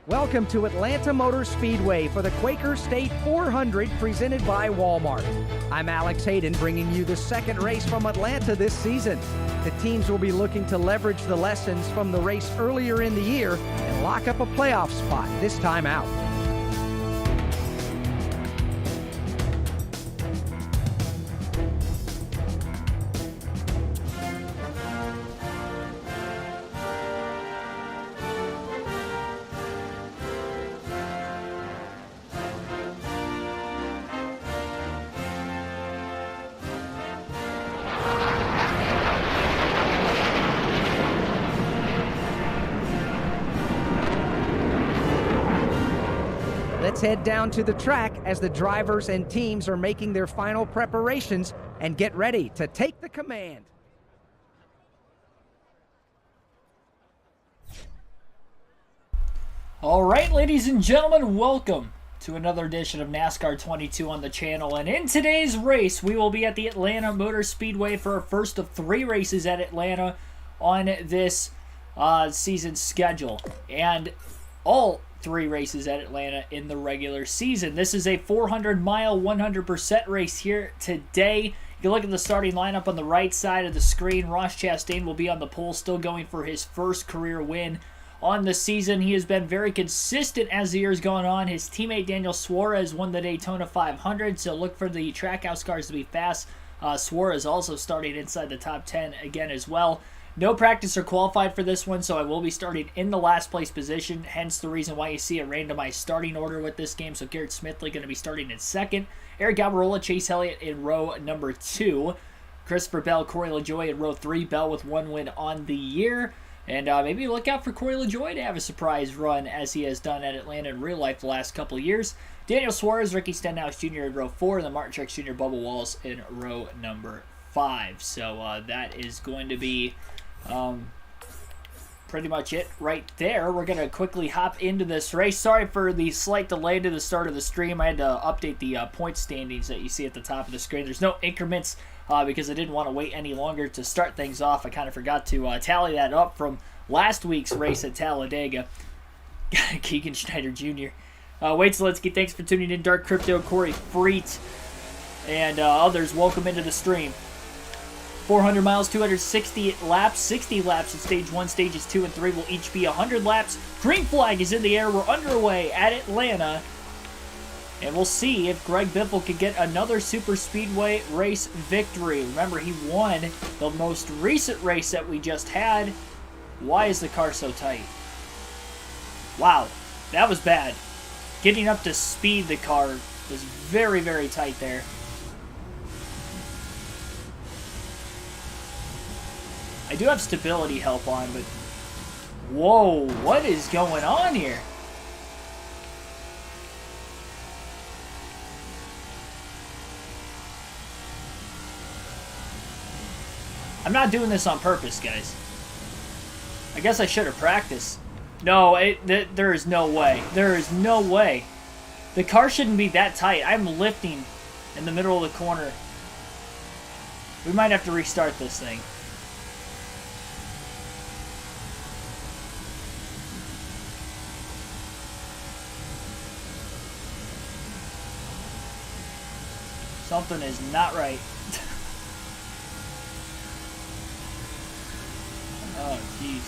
Welcome to Atlanta Motor Speedway for the Quaker State 400 presented by Walmart. I'm Alex Hayden bringing you the second race from Atlanta this season. The teams will be looking to leverage the lessons from the race earlier in the year and lock up a playoff spot this time out. Let's head down to the track as the drivers and teams are making their final preparations and get ready to take the command. All right, ladies and gentlemen, welcome to another edition of NASCAR 22 on the channel. And in today's race, we will be at the Atlanta Motor Speedway for our first of 3 races at Atlanta on this season schedule. And all 3 races at Atlanta in the regular season. This is a 400-mile, 100% race here today. You can look at the starting lineup on the right side of the screen. Ross Chastain will be on the pole, still going for his first career win on the season. He has been very consistent as the year's gone on. His teammate Daniel Suarez won the Daytona 500, so look for the Trackhouse cars to be fast. Suarez also starting inside the top 10 again as well. No practice or qualified for this one, so I will be starting in the last place position, hence the reason why you see a randomized starting order with this game. So Garrett Smithley going to be starting in second, Eric Almirola, Chase Elliott in row number 2, Christopher Bell, Corey LaJoie in row 3, Bell with 1 win on the year. And maybe look out for Corey LaJoie to have a surprise run as he has done at Atlanta in real life the last couple of years. Daniel Suarez, Ricky Stenhouse Jr. in row 4, and then Martin Truex Jr., Bubba Wallace in row number 5. So that is going to be pretty much it right there. We're going to quickly hop into this race. Sorry for the slight delay to the start of the stream. I had to update the point standings that you see at the top of the screen. There's no increments because I didn't want to wait any longer to start things off. I kind of forgot to tally that up from last week's race at Talladega. Keegan Schneider Jr. Wade Zelensky, thanks for tuning in. Dark Crypto, Corey Freet, and others, welcome into the stream. 400 miles, 260 laps, 60 laps in stage 1. Stages 2 and 3 will each be 100 laps. Green flag is in the air. We're underway at Atlanta. And we'll see if Greg Biffle can get another super speedway race victory. Remember, he won the most recent race that we just had. Why is the car so tight? Wow, that was bad. Getting up to speed, the car was very, very tight there. I do have stability help on, but whoa, what is going on here? I'm not doing this on purpose, guys. I guess I should have practiced. No, there is no way. There is no way. The car shouldn't be that tight. I'm lifting in the middle of the corner. We might have to restart this thing. Something is not right. Oh, jeez.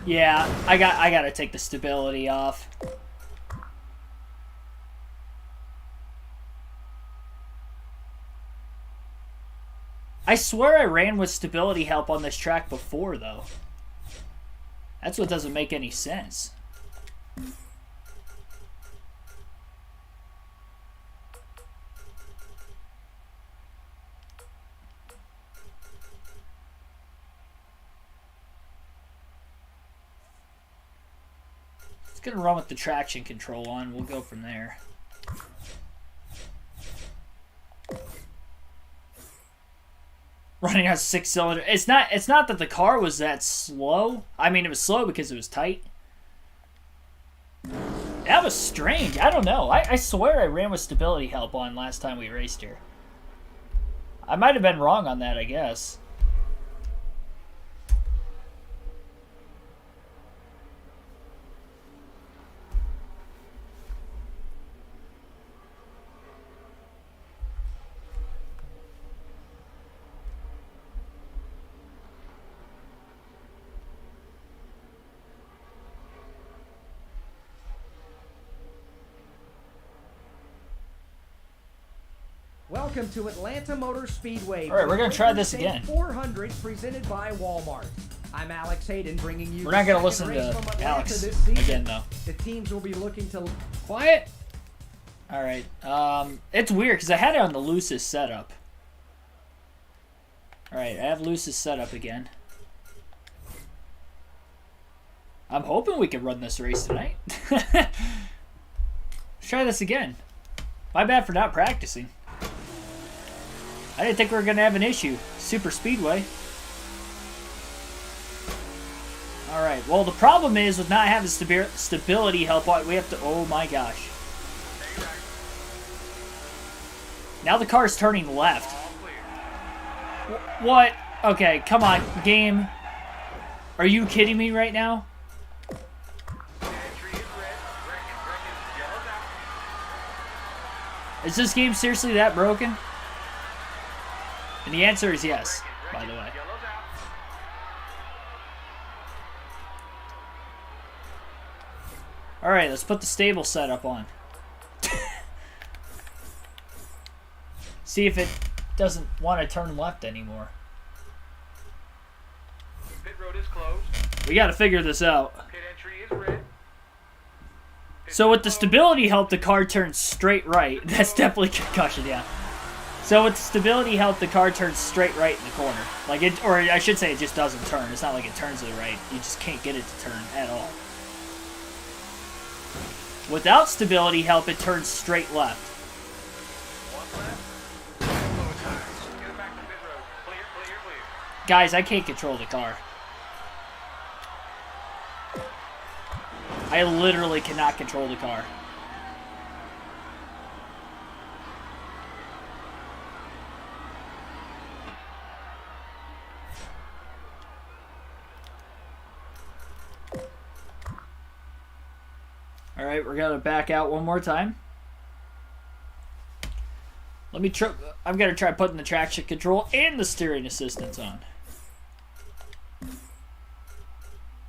Yeah, I gotta take the stability off. I swear I ran with stability help on this track before, though. That's what doesn't make any sense. It's going to run with the traction control on. We'll go from there. Running on 6-cylinder. It's not that the car was that slow. I mean, it was slow because it was tight. That was strange. I don't know. I swear I ran with stability help on last time we raced here. I might have been wrong on that, I guess. Welcome to Atlanta Motor Speedway. All right, we're going to try this again. 400 presented by Walmart. I'm Alex Hayden bringing you. We're not going to listen to Alex again, though. The teams will be looking to... Quiet. All right. It's weird because I had it on the loosest setup. All right, I have loosest setup again. I'm hoping we can run this race tonight. Let's try this again. My bad for not practicing. I didn't think we were going to have an issue. Super Speedway. Alright, well the problem is with not having stability help, we have to... Oh my gosh. Now the car's turning left. What? Okay, come on, game. Are you kidding me right now? Is this game seriously that broken? And the answer is yes, by the way. Alright, let's put the stable setup on. See if it doesn't want to turn left anymore. Pit road is closed. We got to figure this out. Pit entry is red. So with the stability help, the car turns straight right. That's definitely concussion, yeah. So with the stability help, the car turns straight right in the corner. Like it, or I should say, it just doesn't turn. It's not like it turns to the right. You just can't get it to turn at all. Without stability help, it turns straight left. One left. Low tires. Get it back to pit road. Clear, clear, clear. Guys, I can't control the car. I literally cannot control the car. All right, we're gonna back out one more time. Let me try. I'm gonna try putting the traction control and the steering assistance on.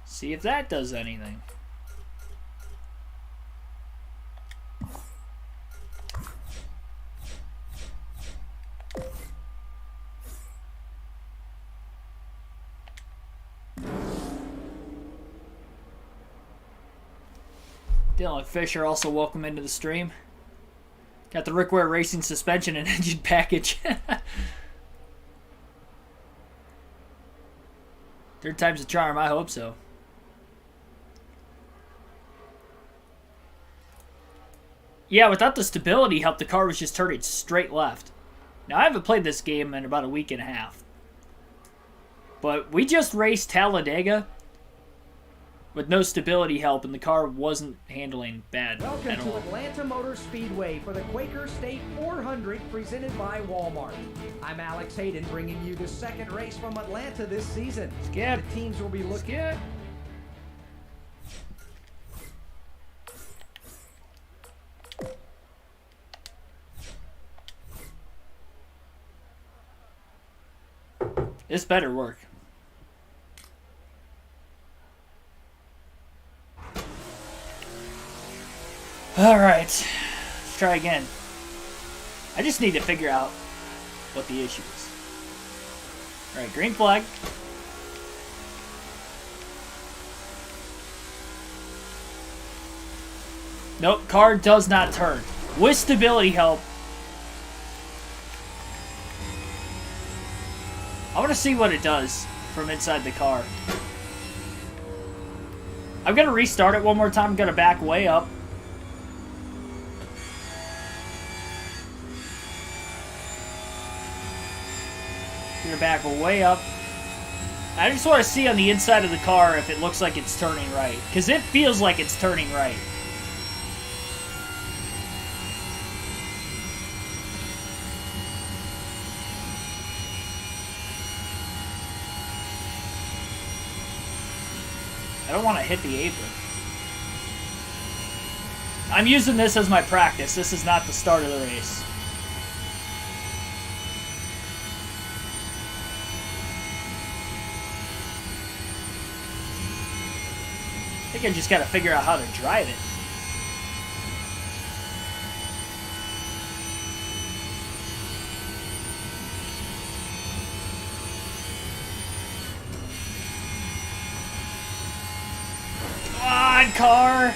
See if that does anything. Dylan Fisher, also welcome into the stream. Got the Rick Ware Racing suspension and engine package. Third time's a charm, I hope so. Yeah, without the stability help, the car was just turning straight left. Now, I haven't played this game in about a week and a half. But we just raced Talladega with no stability help, and the car wasn't handling bad Welcome at to all. Atlanta Motor Speedway for the Quaker State 400 presented by Walmart. I'm Alex Hayden bringing you the second race from Atlanta this season. Skip. The teams will be looking... Skip. This better work. Alright, let's try again. I just need to figure out what the issue is. Alright, green flag. Nope, car does not turn. With stability help. I want to see what it does from inside the car. I'm going to restart it one more time. I'm going to back way up. Going to back way up. I just want to see on the inside of the car if it looks like it's turning right. Because it feels like it's turning right. I don't want to hit the apron. I'm using this as my practice. This is not the start of the race. I think I just got to figure out how to drive it. on, car!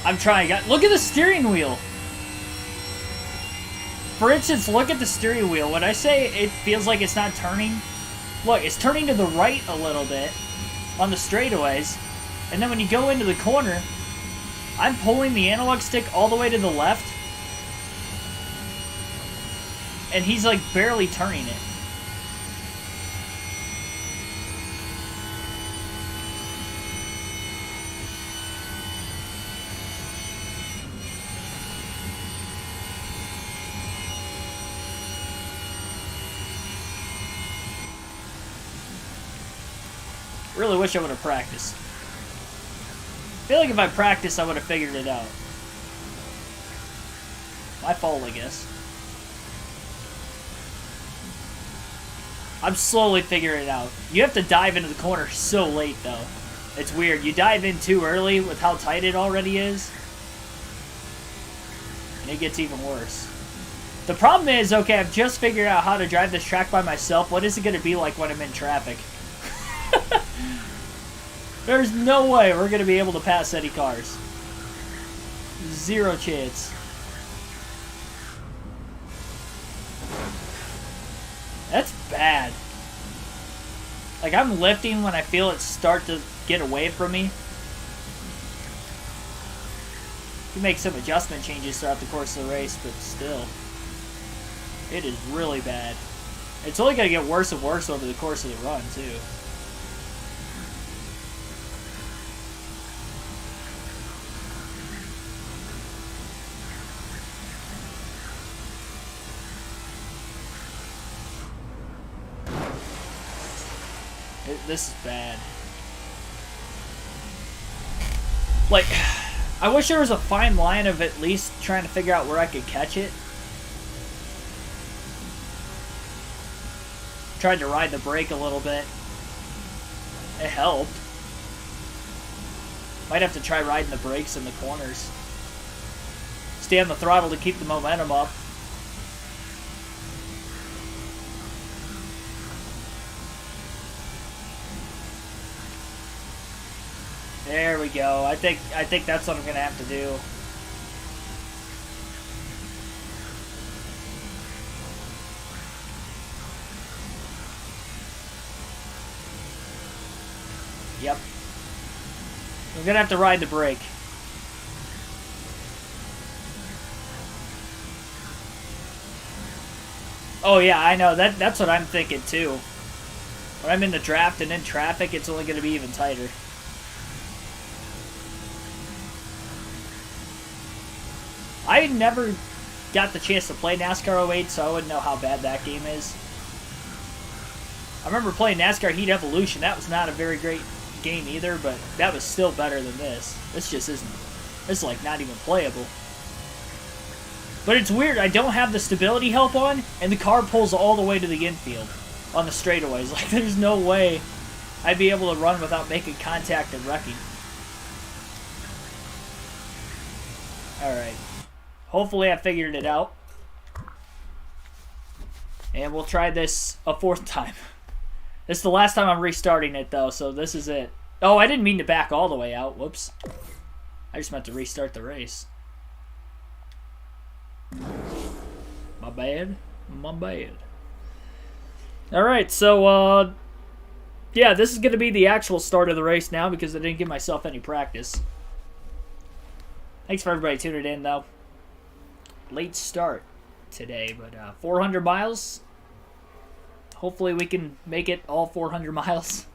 I'm trying. Look at the steering wheel. For instance, look at the steering wheel. When I say it feels like it's not turning, look, it's turning to the right a little bit on the straightaways. And then when you go into the corner, I'm pulling the analog stick all the way to the left. And he's like barely turning it. Really wish I would have practiced. I feel like if I practiced, I would have figured it out. My fault, I guess. I'm slowly figuring it out. You have to dive into the corner so late, though. It's weird. You dive in too early with how tight it already is, and it gets even worse. The problem is, okay, I've just figured out how to drive this track by myself. What is it going to be like when I'm in traffic? There's no way we're going to be able to pass any cars. Zero chance. That's bad. Like, I'm lifting when I feel it start to get away from me. You make some adjustment changes throughout the course of the race, but still. It is really bad. It's only going to get worse and worse over the course of the run, too. This is bad. Like, I wish there was a fine line of at least trying to figure out where I could catch it. Tried to ride the brake a little bit. It helped. Might have to try riding the brakes in the corners. Stay on the throttle to keep the momentum up. There we go. I think that's what I'm gonna have to do. Yep. I'm gonna have to ride the brake. Oh yeah, I know. That's what I'm thinking too. When I'm in the draft and in traffic, it's only gonna be even tighter. I never got the chance to play NASCAR 08, so I wouldn't know how bad that game is. I remember playing NASCAR Heat Evolution. That was not a very great game either, but that was still better than this. This just isn't. This is like not even playable. But it's weird. I don't have the stability help on, and the car pulls all the way to the infield on the straightaways. Like, there's no way I'd be able to run without making contact and wrecking. Alright. Hopefully I figured it out. And we'll try this a fourth time. This is the last time I'm restarting it, though, so this is it. Oh, I didn't mean to back all the way out. Whoops. I just meant to restart the race. My bad. My bad. Alright, so, yeah, this is going to be the actual start of the race now because I didn't give myself any practice. Thanks for everybody tuning in, though. Late start today, but 400 miles. Hopefully we can make it all 400 miles.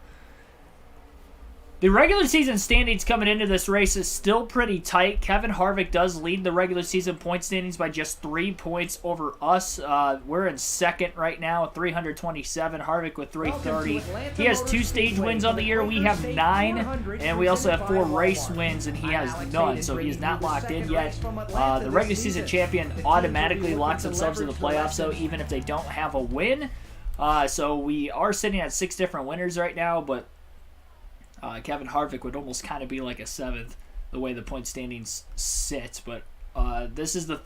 The regular season standings coming into this race is still pretty tight. Kevin Harvick does lead the regular season point standings by just 3 points over us. We're in second right now, 327. Harvick with 330. He has 2 stage wins on the year. We have 9, and we also have 4 race wins, and he has none, so he is not locked in yet. The regular season champion automatically locks themselves in the playoffs, so even if they don't have a win. So we are sitting at 6 different winners right now, but Kevin Harvick would almost kind of be like a 7th. the way the point standings sit. But this is the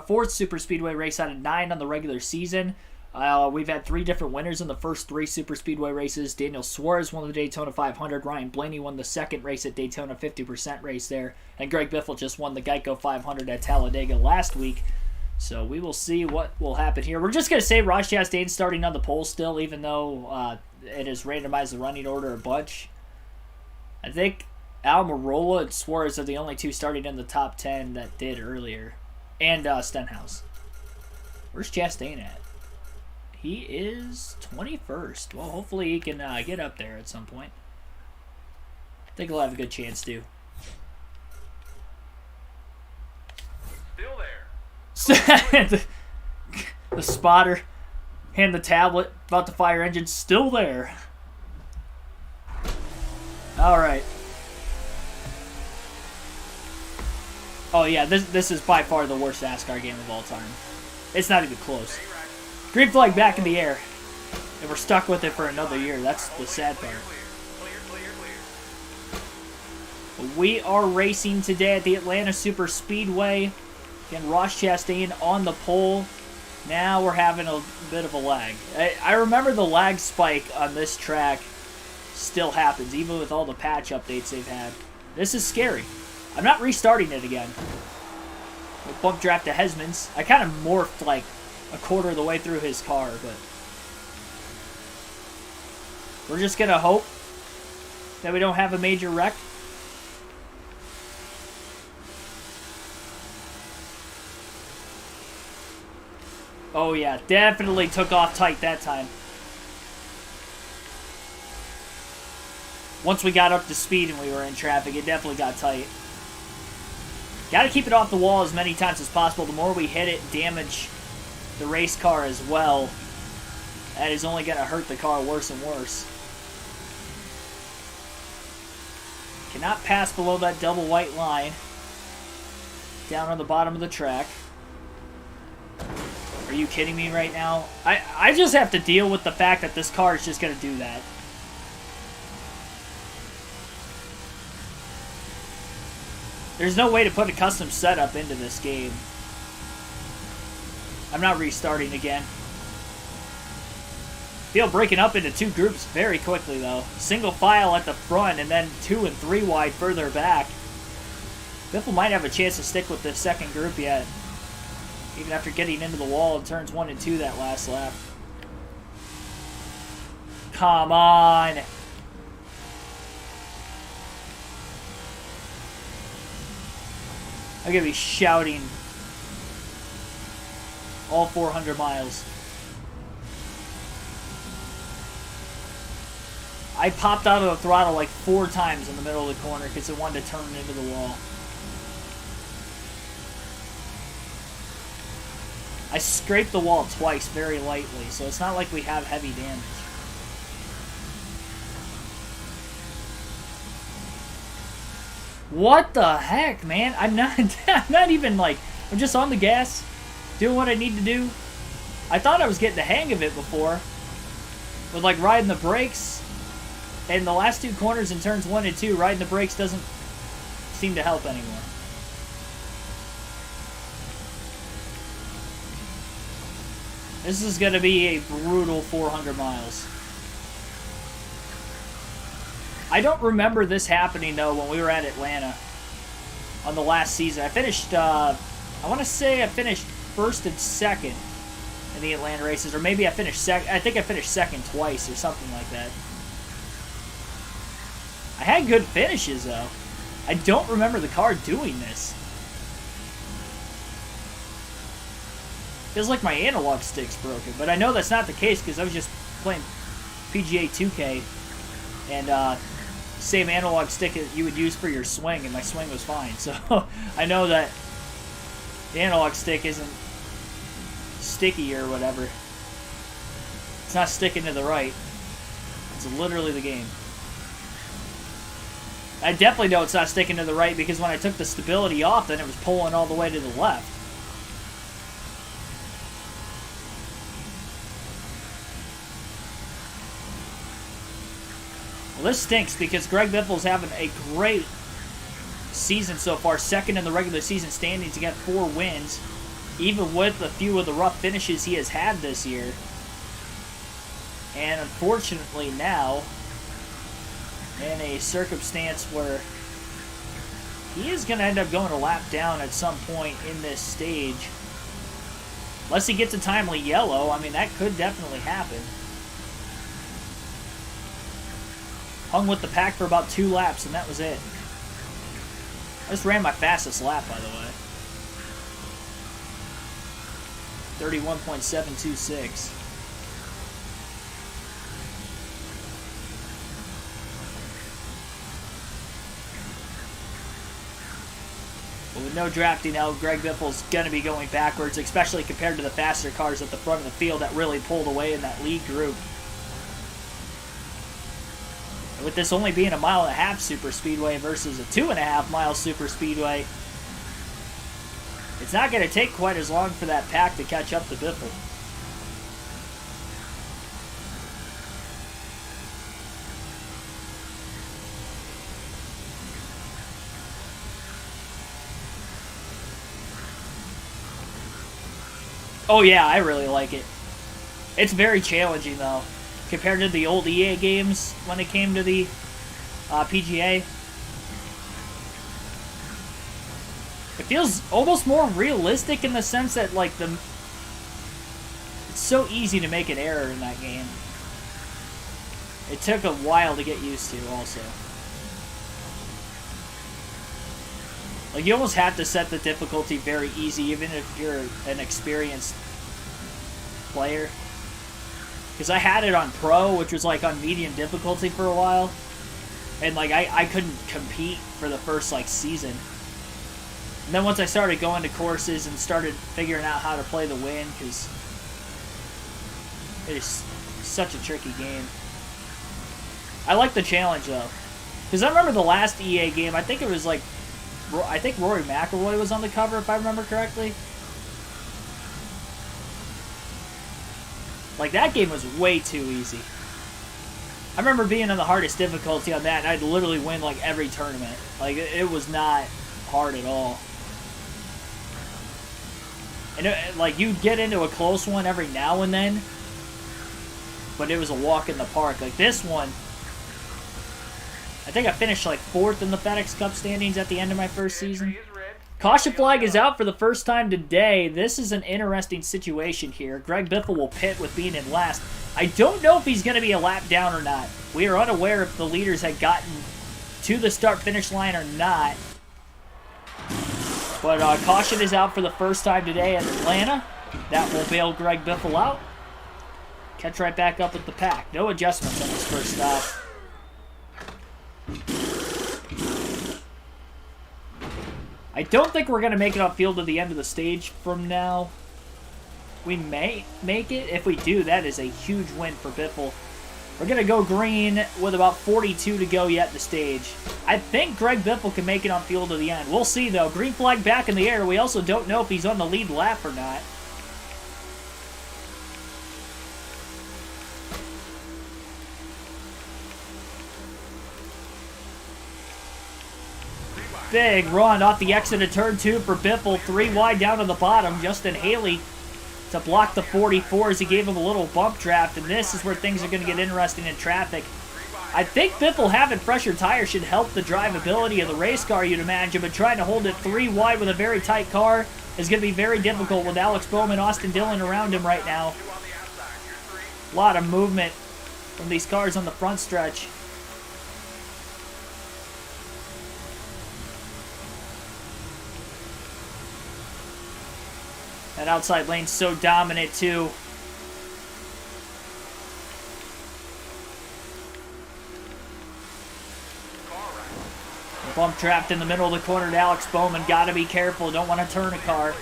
fourth super speedway race out of 9 on the regular season. We've had 3 different winners in the first 3 super speedway races. Daniel Suarez won the Daytona 500. Ryan Blaney won the second race at Daytona, 50% race there. And Greg Biffle just won the Geico 500 at Talladega last week. So we will see what will happen here. We're just going to say Ross Chastain's starting on the pole still, even though it has randomized the running order a bunch. I think Almirola and Suarez are the only 2 starting in the top 10 that did earlier. And Stenhouse. Where's Chastain at? He is 21st. Well, hopefully he can get up there at some point. I think he'll have a good chance to. Still there. The spotter and the tablet about the fire engine still there. All right. Oh yeah, this is by far the worst NASCAR game of all time. It's not even close. Green flag back in the air, and we're stuck with it for another year. That's the sad part. We are racing today at the Atlanta Super Speedway. Again, Ross Chastain on the pole. Now we're having a bit of a lag. I remember the lag spike on this track still happens, even with all the patch updates they've had. This is scary. I'm not restarting it again. We bump draft to Hesmans. I kind of morphed like a quarter of the way through his car, but we're just going to hope that we don't have a major wreck. Oh yeah, definitely took off tight that time. Once we got up to speed and we were in traffic, it definitely got tight. Got to keep it off the wall as many times as possible. The more we hit it, damage the race car as well. That is only going to hurt the car worse and worse. Cannot pass below that double white line. Down on the bottom of the track. Are you kidding me right now? I just have to deal with the fact that this car is just going to do that. There's no way to put a custom setup into this game. I'm not restarting again. Field breaking up into 2 groups very quickly, though. Single file at the front and then 2 and 3 wide further back. Biffle might have a chance to stick with the second group yet, even after getting into the wall in turns 1 and 2 that last lap. Come on! I'm going to be shouting all 400 miles. I popped out of the throttle like 4 times in the middle of the corner because it wanted to turn into the wall. I scraped the wall twice very lightly, so it's not like we have heavy damage. What the heck, man? I'm not even like, I'm just on the gas, doing what I need to do. I thought I was getting the hang of it before, with like riding the brakes, and the last 2 corners in turns 1 and 2, riding the brakes doesn't seem to help anymore. This is going to be a brutal 400 miles. I don't remember this happening, though, when we were at Atlanta on the last season. I finished, I want to say I finished 1st and 2nd in the Atlanta races, or maybe I finished second. I think I finished 2nd twice or something like that. I had good finishes, though. I don't remember the car doing this. Feels like my analog stick's broken, but I know that's not the case because I was just playing PGA 2K and same analog stick that you would use for your swing, and my swing was fine. So I know that the analog stick isn't sticky or whatever. It's not sticking to the right. It's literally the game. I definitely know it's not sticking to the right because when I took the stability off, then it was pulling all the way to the left. Well, this stinks because Greg Biffle's having a great season so far, second in the regular season standings. He got 4 wins, even with a few of the rough finishes he has had this year. And unfortunately now, in a circumstance where he is going to end up going a lap down at some point in this stage. Unless he gets a timely yellow, I mean, that could definitely happen. Hung with the pack for about 2 laps, and that was it. I just ran my fastest lap, by the way. 31.726. But with no drafting out, Greg Biffle's going to be going backwards, especially compared to the faster cars at the front of the field that really pulled away in that lead group. And with this only being a 1.5 mile super speedway versus a 2.5 mile super speedway, it's not going to take quite as long for that pack to catch up to Biffle. Oh yeah, I really like it. It's very challenging though, compared to the old EA games when it came to the PGA. It feels almost more realistic in the sense that like it's so easy to make an error in that game. It took a while to get used to also. Like, you almost have to set the difficulty very easy, even if you're an experienced player. Because I had it on Pro, which was, like, on medium difficulty for a while. And, like, I couldn't compete for the first, like, season. And then once I started going to courses and started figuring out how to play the win, because it is such a tricky game. I like the challenge, though. Because I remember the last EA game, I think it was, like, I think Rory McIlroy was on the cover, if I remember correctly. Like, that game was way too easy. I remember being on the hardest difficulty on that, and I'd literally win, like, every tournament. Like, it was not hard at all. And, like, you'd get into a close one every now and then, but it was a walk in the park. Like, this one, I think I finished like 4th in the FedEx Cup standings at the end of my first season. Caution flag is out for the first time today. This is an interesting situation here. Greg Biffle will pit with being in last. I don't know if he's going to be a lap down or not. We are unaware if the leaders had gotten to the start-finish line or not. But caution is out for the first time today at Atlanta. That will bail Greg Biffle out. Catch right back up with the pack. No adjustments on this first stop. I don't think we're going to make it on field to the end of the stage from now. We may make it. If we do, that is a huge win for Biffle. We're going to go green with about 42 to go yet in the stage. I think Greg Biffle can make it on field to the end. We'll see, though. Green flag back in the air. We also don't know if he's on the lead lap or not. Big run off the exit of turn 2 for Biffle. 3 wide down to the bottom. Justin Haley to block the 44 as he gave him a little bump draft. And this is where things are going to get interesting in traffic. I think Biffle having fresher tires should help the drivability of the race car, you'd imagine. But trying to hold it 3 wide with a very tight car is going to be very difficult with Alex Bowman, Austin Dillon around him right now. A lot of movement from these cars on the front stretch. That outside lane's so dominant, too. Bump trapped in the middle of the corner to Alex Bowman. Got to be careful. Don't want to turn a car.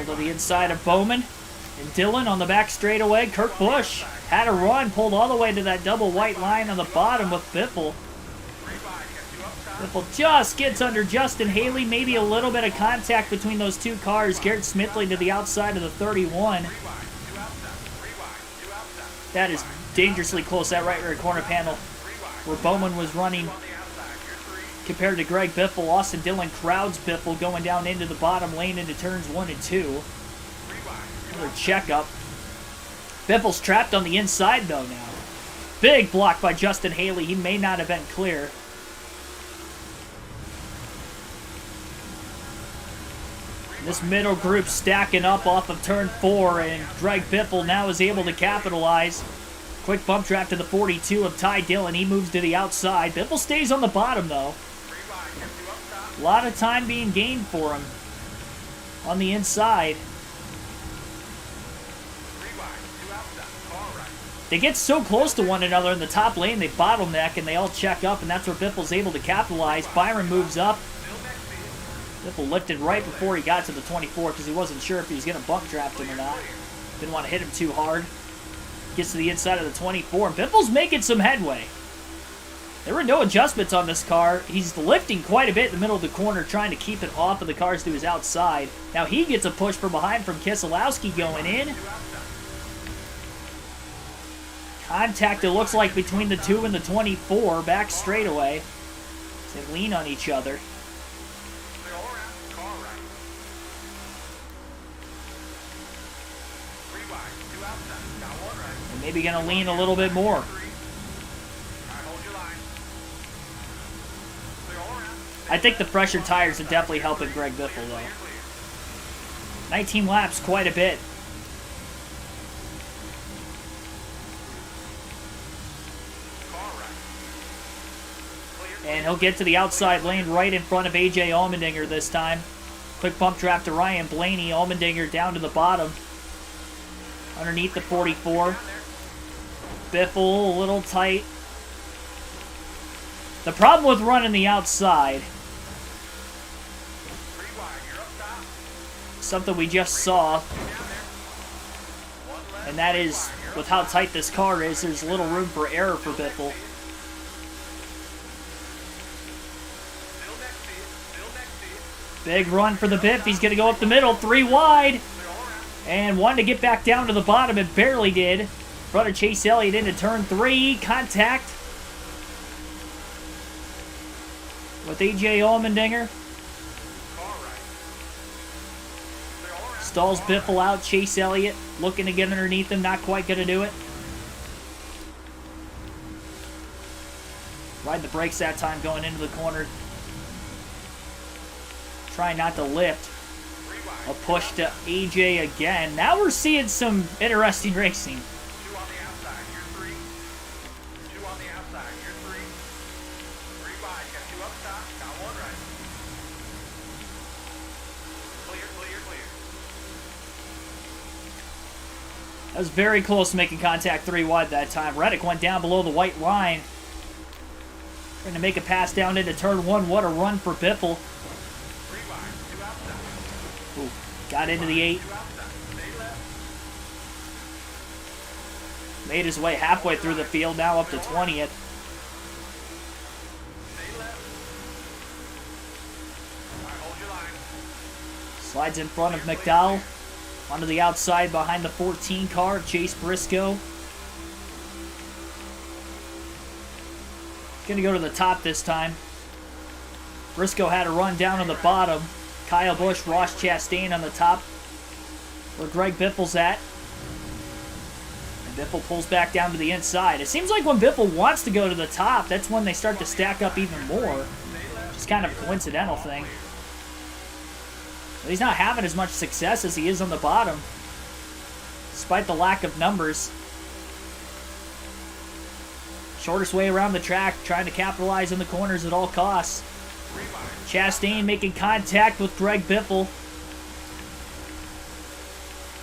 To the inside of Bowman. And Dillon on the back straightaway. Kurt Busch had a run, pulled all the way to that double white line on the bottom with Biffle. Biffle just gets under Justin Haley. Maybe a little bit of contact between those two cars. Garrett Smithley to the outside of the 31. That is dangerously close, that right rear corner panel where Bowman was running compared to Greg Biffle. Austin Dillon crowds Biffle going down into the bottom lane into turns 1 and 2. Another checkup. Biffle's trapped on the inside though now. Big block by Justin Haley. He may not have been clear. This middle group stacking up off of turn 4, and Greg Biffle now is able to capitalize. Quick bump trap to the 42 of Ty Dillon. He moves to the outside. Biffle stays on the bottom, though. A lot of time being gained for him on the inside. They get so close to one another in the top lane, they bottleneck, and they all check up, and that's where Biffle's able to capitalize. Byron moves up. Biffle lifted right before he got to the 24 because he wasn't sure if he was going to bump draft him or not. Didn't want to hit him too hard. Gets to the inside of the 24. Biffle's making some headway. There were no adjustments on this car. He's lifting quite a bit in the middle of the corner, trying to keep it off of the cars to his outside. Now he gets a push from behind from Keselowski going in. Contact, it looks like, between the 2 and the 24. Back straightaway. They lean on each other. Maybe going to lean a little bit more. I think the fresher tires are definitely helping Greg Biffle, though. 19 laps, quite a bit. And he'll get to the outside lane right in front of A.J. Allmendinger this time. Quick bump trap to Ryan Blaney. Allmendinger down to the bottom. Underneath the 44. Biffle a little tight. The problem with running the outside, something we just saw, and that is with how tight this car is, there's little room for error for Biffle. Big run for the Biff. He's going to go up the middle, 3 wide, and wanted to get back down to the bottom and barely did. Front of Chase Elliott into turn 3. Contact with A.J. Allmendinger. Stalls Biffle out. Chase Elliott looking to get underneath him. Not quite going to do it. Riding the brakes that time going into the corner. Trying not to lift. A push to A.J. again. Now we're seeing some interesting racing. That was very close to making contact 3 wide that time. Reddick went down below the white line. Trying to make a pass down into turn 1. What a run for Biffle. Ooh, got into the 8. Made his way halfway through the field, now up to 20th. Slides in front of McDowell. Onto the outside behind the 14 car of Chase Briscoe. Going to go to the top this time. Briscoe had a run down on the bottom. Kyle Busch, Ross Chastain on the top where Greg Biffle's at. And Biffle pulls back down to the inside. It seems like when Biffle wants to go to the top, that's when they start to stack up even more. Just kind of a coincidental thing. But he's not having as much success as he is on the bottom, despite the lack of numbers. Shortest way around the track, trying to capitalize in the corners at all costs. Chastain making contact with Greg Biffle.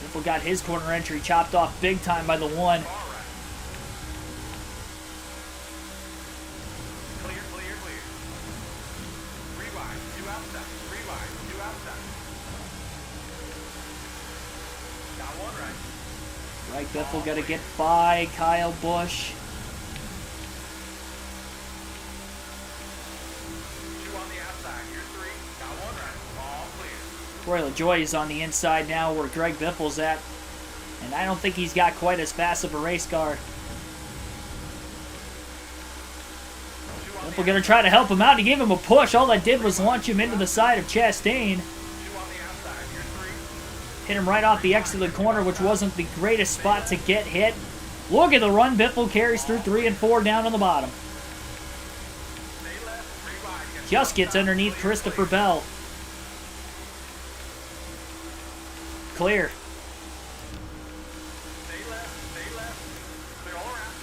Biffle got his corner entry chopped off big time by the 1. Greg Biffle got to get by Kyle Busch. on the outside. You're 3. Got 1 right. All clear. Roy LaJoy is on the inside now where Greg Biffle's at. And I don't think he's got quite as fast of a race car. Biffle going to try to help him out. He gave him a push. All that did was launch him into the side of Chastain. 2 on the outside. You're 3. Hit him right off the exit of the corner, which wasn't the greatest spot to get hit. Look at the run Biffle carries through 3 and 4 down on the bottom. Stay left. 3 wide. Just gets underneath Christopher Bell. Clear. Stay left. Stay left. Clear all around.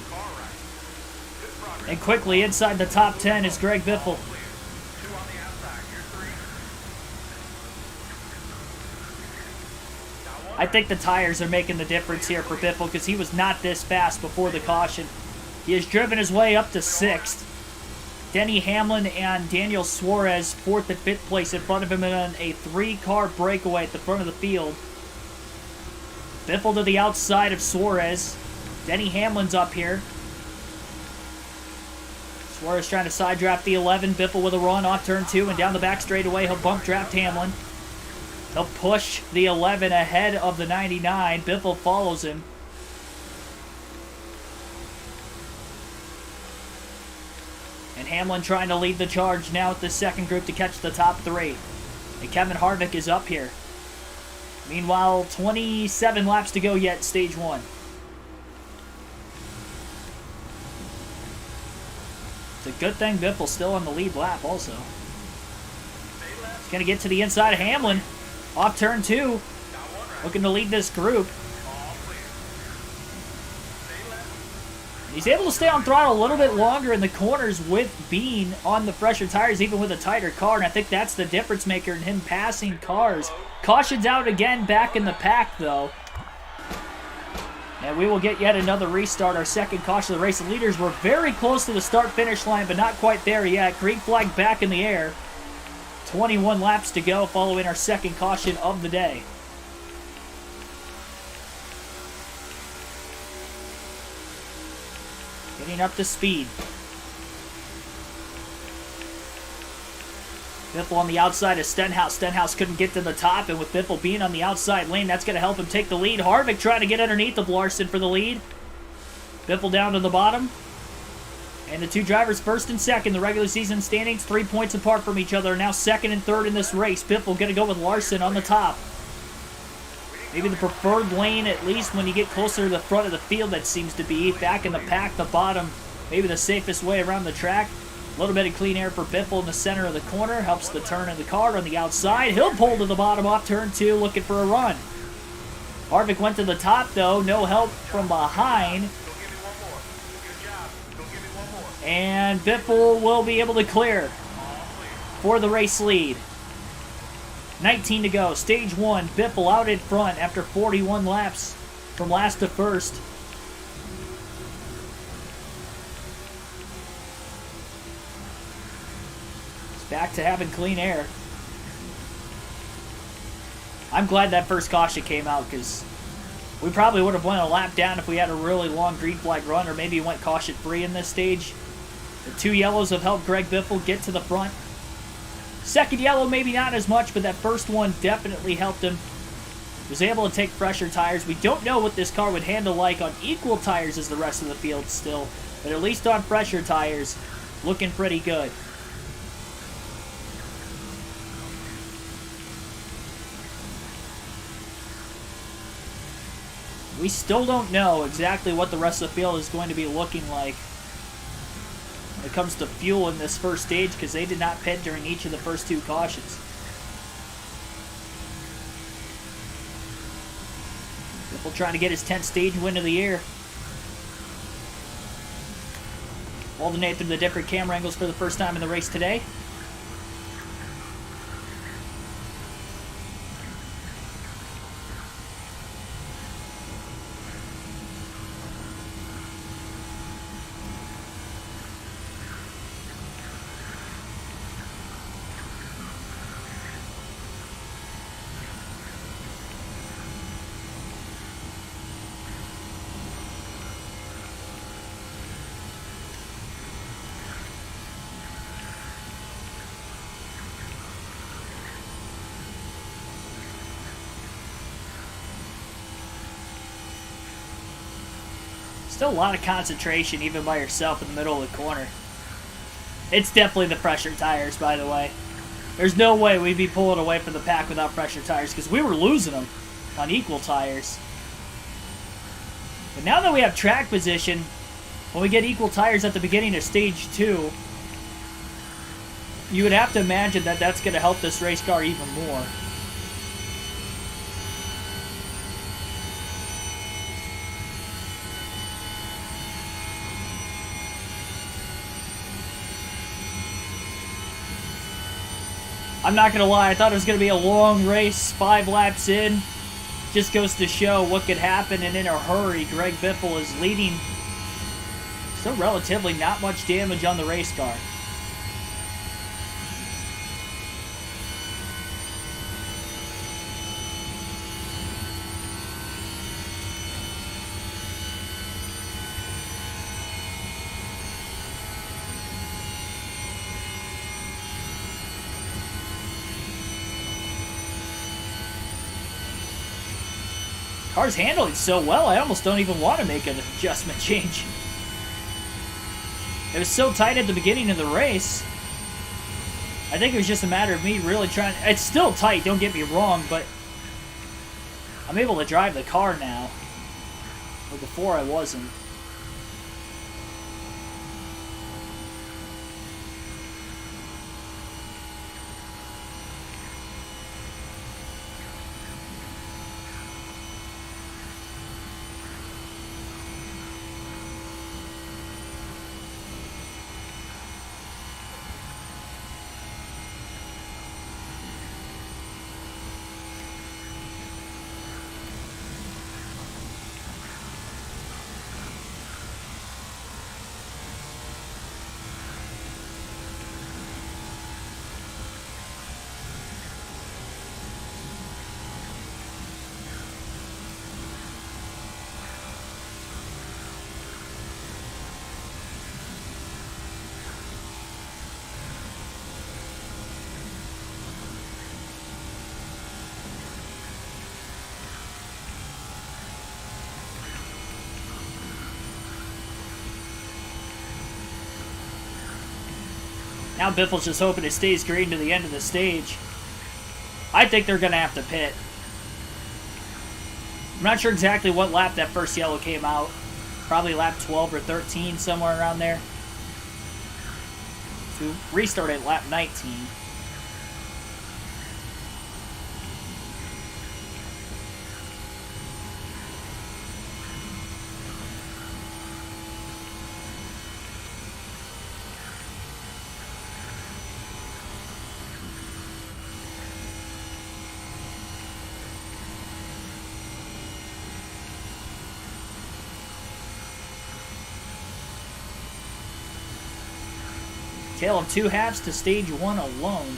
Car right. Good progress. And quickly inside the top 10 is Greg Biffle. Clear. 2 on the outside. You're 3. Got 1 I think the tires are making the difference here for Biffle because he was not this fast before the caution. He has driven his way up to 6th. Denny Hamlin and Daniel Suarez 4th and 5th place in front of him in a 3-car breakaway at the front of the field. Biffle to the outside of Suarez. Denny Hamlin's up here. Suarez trying to side draft the 11. Biffle with a run off turn 2 and down the back straightaway. He'll bump draft Hamlin. He'll push the 11 ahead of the 99. Biffle follows him. And Hamlin trying to lead the charge now with the second group to catch the top 3. And Kevin Harvick is up here. Meanwhile, 27 laps to go yet, stage 1. It's a good thing Biffle's still on the lead lap also. He's going to get to the inside of Hamlin. Off turn 2. Looking to lead this group. He's able to stay on throttle a little bit longer in the corners with being on the fresher tires, even with a tighter car, and I think that's the difference maker in him passing cars. Caution's out again back in the pack, though. And we will get yet another restart, our second caution of the race. The leaders were very close to the start-finish line, but not quite there yet. Green flag back in the air. 21 laps to go following our second caution of the day. Getting up to speed. Biffle on the outside of Stenhouse. Stenhouse couldn't get to the top, and with Biffle being on the outside lane, that's going to help him take the lead. Harvick trying to get underneath of Larson for the lead. Biffle down to the bottom. And the two drivers first and second, the regular season standings 3 points apart from each other. Now second and third in this race. Biffle going to go with Larson on the top. Maybe the preferred lane, at least when you get closer to the front of the field, that seems to be. Back in the pack, the bottom, maybe the safest way around the track. A little bit of clean air for Biffle in the center of the corner. Helps the turn of the car on the outside. He'll pull to the bottom off turn 2, looking for a run. Harvick went to the top, though. No help from behind. And Biffle will be able to clear for the race lead. 19 to go. Stage 1. Biffle out in front after 41 laps from last to first. He's back to having clean air. I'm glad that first caution came out because we probably would have went a lap down if we had a really long green flag run, or maybe went caution free in this stage. The 2 yellows have helped Greg Biffle get to the front. Second yellow, maybe not as much, but that first one definitely helped him. Was able to take fresher tires. We don't know what this car would handle like on equal tires as the rest of the field still, but at least on fresher tires, looking pretty good. We still don't know exactly what the rest of the field is going to be looking like when it comes to fuel in this first stage, because they did not pit during each of the first 2 cautions. Biffle trying to get his 10th stage win of the year. Alternate through the different camera angles for the first time in the race today. Still a lot of concentration even by yourself in the middle of the corner. It's definitely the pressure tires, by the way. There's no way we'd be pulling away from the pack without pressure tires because we were losing them on equal tires. But now that we have track position, when we get equal tires at the beginning of stage 2, you would have to imagine that that's going to help this race car even more. I'm not going to lie, I thought it was going to be a long race, 5 laps in. Just goes to show what could happen, and in a hurry, Greg Biffle is leading. Still relatively not much damage on the race car. Car's handling so well, I almost don't even want to make an adjustment change. It was so tight at the beginning of the race. I think it was just a matter of me really trying. It's still tight, don't get me wrong, but I'm able to drive the car now. Where before I wasn't. Now Biffle's just hoping it stays green to the end of the stage. I think they're going to have to pit. I'm not sure exactly what lap that first yellow came out. Probably lap 12 or 13, somewhere around there. So restart at lap 19. Tale of 2 halves to stage 1 alone.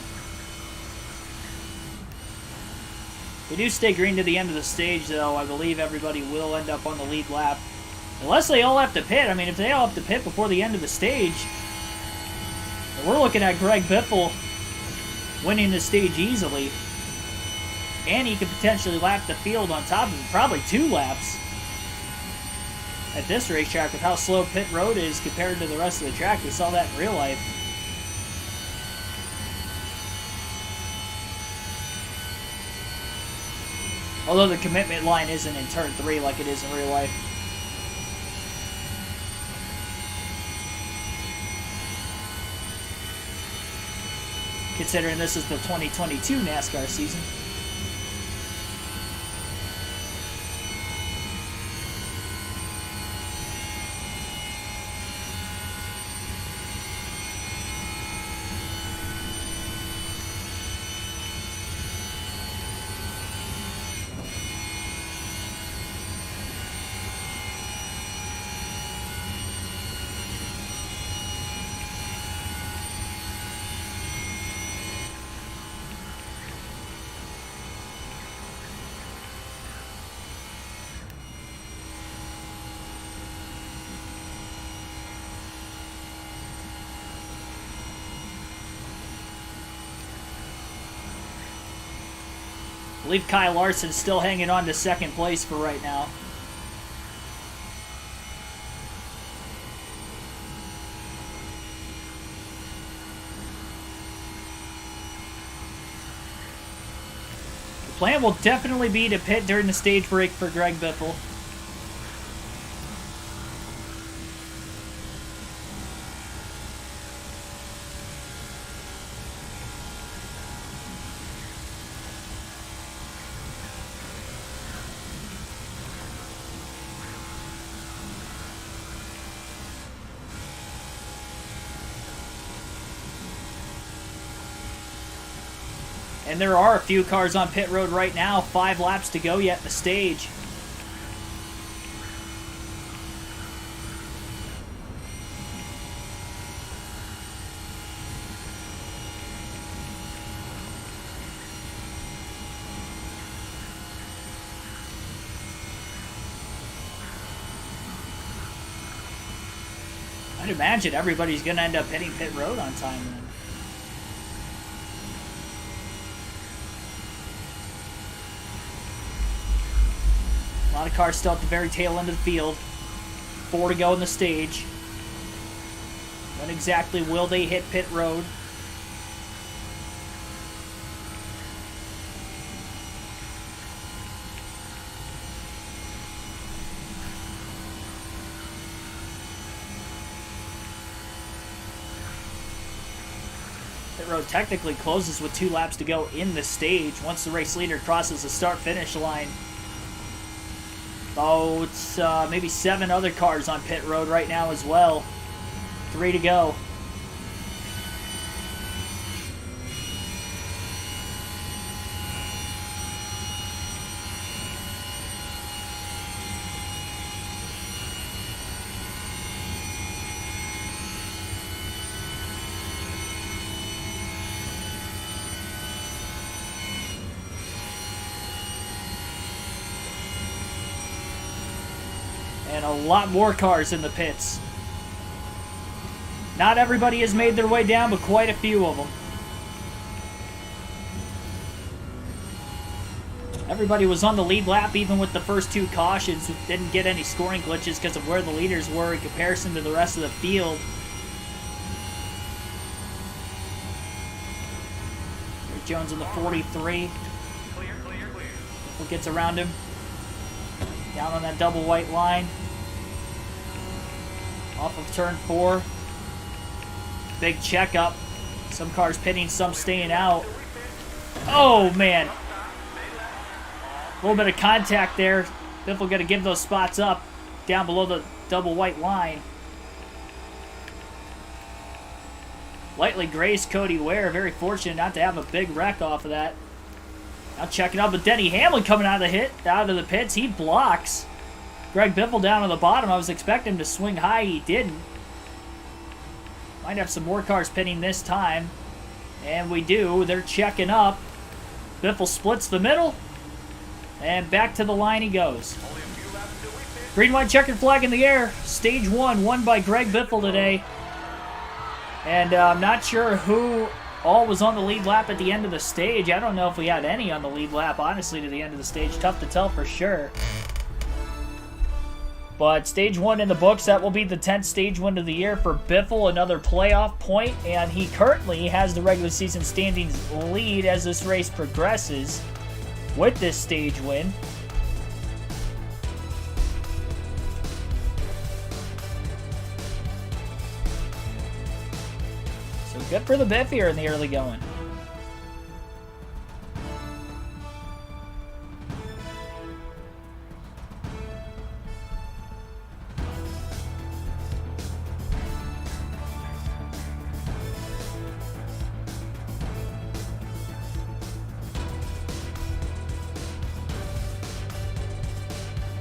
They do stay green to the end of the stage, though. I believe everybody will end up on the lead lap. Unless they all have to pit. I mean, if they all have to pit before the end of the stage, we're looking at Greg Biffle winning the stage easily. And he could potentially lap the field on top of him. Probably 2 laps. At this racetrack, with how slow pit road is compared to the rest of the track. We saw that in real life. Although the commitment line isn't in turn 3 like it is in real life. Considering this is the 2022 NASCAR season. I believe Kyle Larson's still hanging on to second place for right now. Plan will definitely be to pit during the stage break for Greg Biffle. And there are a few cars on pit road right now. 5 laps to go yet in the stage. I'd imagine everybody's going to end up hitting pit road on time then. A lot of cars still at the very tail end of the field. 4 to go in the stage. When exactly will they hit pit road? Pit road technically closes with 2 laps to go in the stage once the race leader crosses the start-finish line. Oh, it's maybe 7 other cars on pit road right now as well. 3 to go. And a lot more cars in the pits. Not everybody has made their way down, but quite a few of them. Everybody was on the lead lap even with the first 2 cautions. Didn't get any scoring glitches because of where the leaders were in comparison to the rest of the field. Jones in the 43. Who gets around him? Down on that double white line. Off of turn 4. Big checkup. Some cars pitting, some staying out. Oh, man. A little bit of contact there. Biffle got to give those spots up down below the double white line. Lightly grazed Cody Ware. Very fortunate not to have a big wreck off of that. Now checking up with Denny Hamlin coming out of the pits. He blocks Greg Biffle down on the bottom. I was expecting him to swing high. He didn't. Might have some more cars pitting this time. And we do. They're checking up. Biffle splits the middle. And back to the line he goes. Green, white, checkered flag in the air. Stage 1 won by Greg Biffle today. And I'm not sure who all was on the lead lap at the end of the stage. I don't know if we had any on the lead lap, honestly, to the end of the stage. Tough to tell for sure. But stage 1 in the books, that will be the 10th stage win of the year for Biffle. Another playoff point, and he currently has the regular season standings lead as this race progresses with this stage win. So good for the Biff here in the early going.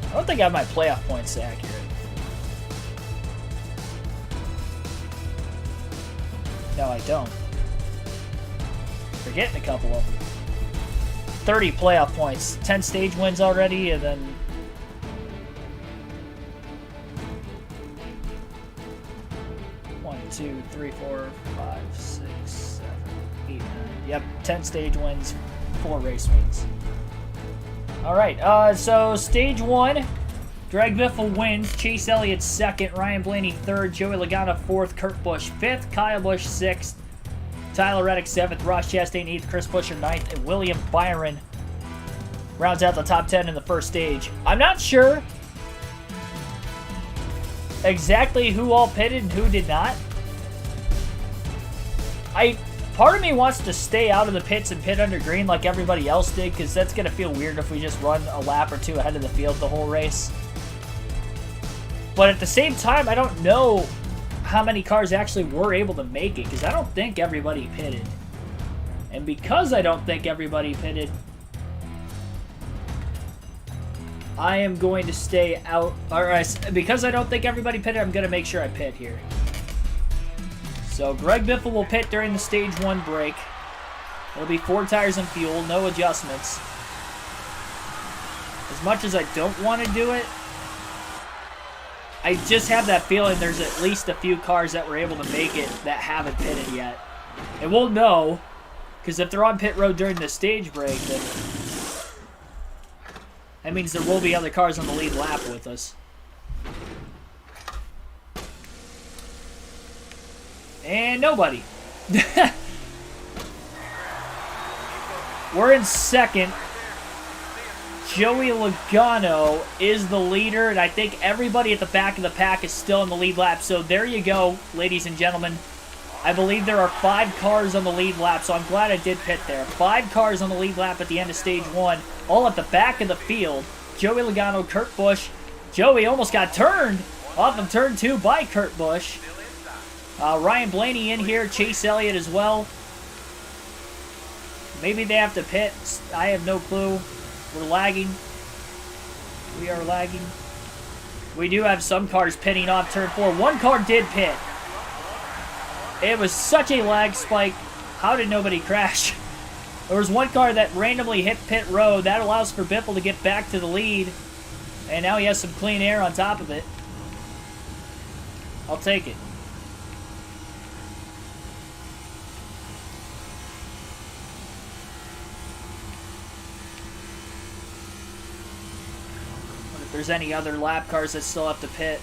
I don't think I have my playoff points accurate. No, I don't. Forgetting a couple of them. 30 playoff points. 10 stage wins already, and then... One, two, three, 4, 5, 6, 7, 8, 9. Yep, 10 stage wins, 4 race wins. Alright, so stage 1, Greg Biffle wins, Chase Elliott 2nd, Ryan Blaney 3rd, Joey Logano 4th, Kurt Busch 5th, Kyle Busch 6th, Tyler Reddick 7th, Ross Chastain 8th, Chris Buescher 9th, and William Byron rounds out the top 10 in the first stage. I'm not sure exactly who all pitted and who did not. Part of me wants to stay out of the pits and pit under green like everybody else did, because that's going to feel weird if we just run a lap or two ahead of the field the whole race. But at the same time, I don't know how many cars actually were able to make it, because I don't think everybody pitted. And because I don't think everybody pitted, I am going to stay out. Alright, because I don't think everybody pitted, I'm going to make sure I pit here. So Greg Biffle will pit during the stage 1 break. It'll be 4 tires and fuel, no adjustments. As much as I don't want to do it, I just have that feeling there's at least a few cars that were able to make it that haven't pitted yet. And we'll know, because if they're on pit road during the stage break, then that means there will be other cars on the lead lap with us. And nobody. We're in second. Joey Logano is the leader, and I think everybody at the back of the pack is still in the lead lap. So there you go, ladies and gentlemen. I believe there are 5 cars on the lead lap, so I'm glad I did pit there. 5 cars on the lead lap at the end of stage 1, all at the back of the field. Joey Logano, Kurt Busch. Joey almost got turned off of turn 2 by Kurt Busch. Ryan Blaney in here, Chase Elliott as well. Maybe they have to pit. I have no clue. We're lagging. We are lagging. We do have some cars pitting off turn 4. 1 car did pit. It was such a lag spike. How did nobody crash? There was 1 car that randomly hit pit road. That allows for Biffle to get back to the lead. And now he has some clean air on top of it. I'll take it. If there's any other lap cars that still have to pit.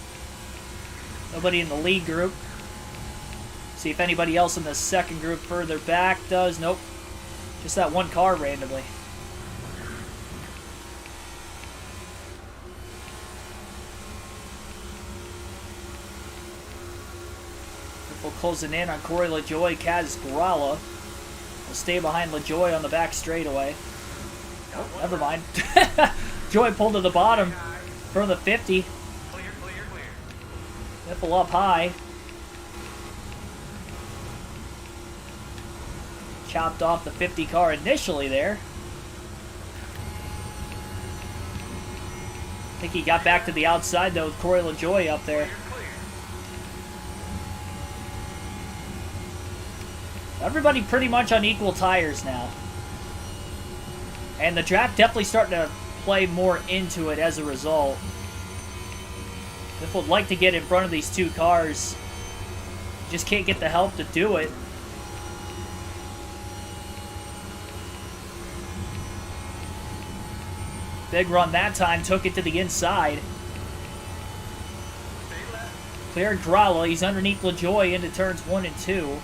Nobody in the lead group. See if anybody else in the second group further back does. Nope. Just that 1 car randomly. We're closing in on Corey LaJoy, Kaz Gralla. Will stay behind LaJoy on the back straightaway. Oh, never mind. Joy pulled to the bottom from the 50. Clear, clear, clear. Nipple up high. Chopped off the 50 car initially there. I think he got back to the outside though with Corey LaJoy up there. Everybody pretty much on equal tires now. And the draft definitely starting to play more into it as a result. If would like to get in front of these 2 cars, just can't get the help to do it. Big run that time, took it to the inside. Cleared Gralla, he's underneath LaJoy into turns 1 and 2.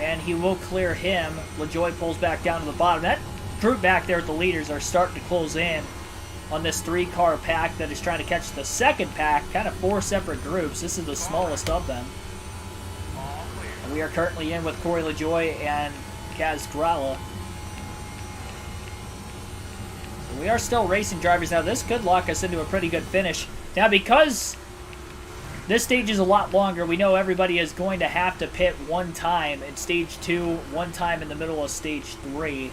And he will clear him. LaJoy pulls back down to the bottom. That group back there at the leaders are starting to close in on this 3-car pack that is trying to catch the second pack. Kind of 4 separate groups. This is the smallest of them. And we are currently in with Corey LaJoy and Kaz Gralla. So we are still racing drivers now. This could lock us into a pretty good finish. Now because this stage is a lot longer, we know everybody is going to have to pit 1 time in stage 2, 1 time in the middle of stage 3.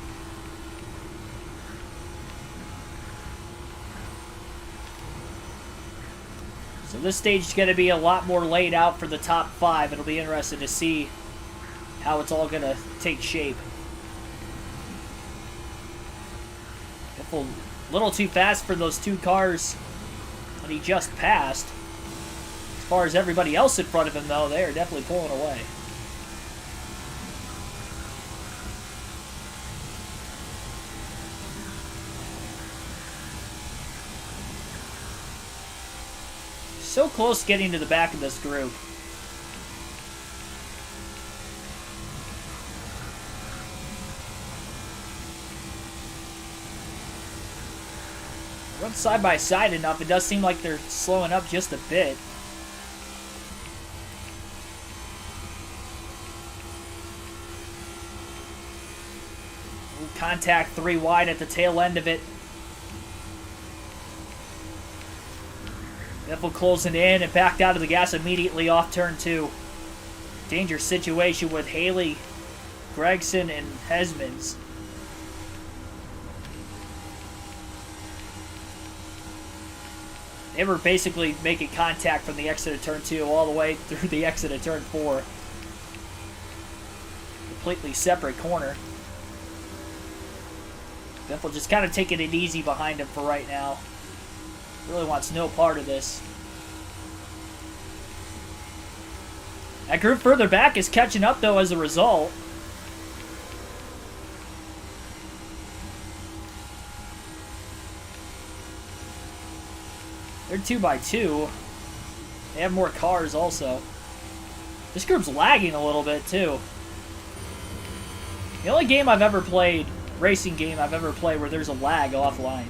So this stage is going to be a lot more laid out for the top 5. It'll be interesting to see how it's all going to take shape. A little too fast for those 2 cars that he just passed. As far as everybody else in front of him, though, they are definitely pulling away. So close getting to the back of this group. run side by side enough. It does seem like they're slowing up just a bit. Contact 3 wide at the tail end of it. Biffle closing in and backed out of the gas immediately off turn 2. Dangerous situation with Haley, Gregson, and Hesmans. They were basically making contact from the exit of turn 2 all the way through the exit of turn 4. Completely separate corner. Biffle just kind of taking it easy behind him for right now. Really wants no part of this. That group further back is catching up, though, as a result. They're 2x2. They have more cars, also. This group's lagging a little bit, too. The only game I've ever played, racing game I've ever played, where there's a lag offline.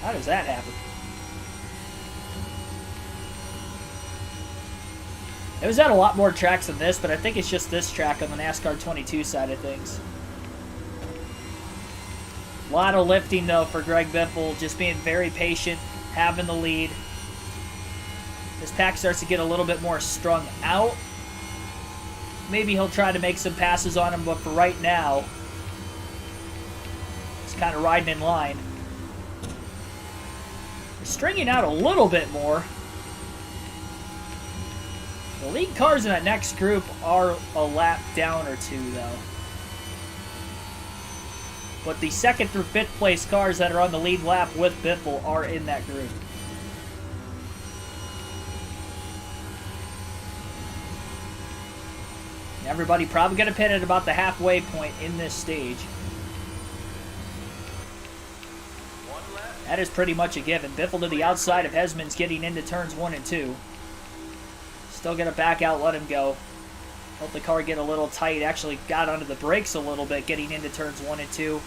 How does that happen? It was at a lot more tracks than this, but I think it's just this track on the NASCAR 22 side of things. A lot of lifting, though, for Greg Biffle, just being very patient, having the lead. This pack starts to get a little bit more strung out. Maybe he'll try to make some passes on him, but for right now, he's kind of riding in line. They're stringing out a little bit more. The lead cars in that next group are a lap down or two, though. But the 2nd through 5th place cars that are on the lead lap with Biffle are in that group. Everybody probably going to pit at about the halfway point in this stage. That is pretty much a given. Biffle to the outside of Hesmans getting into turns 1 and 2. Still going to back out, let him go. Let the car get a little tight. Actually got onto the brakes a little bit getting into turns 1 and 2.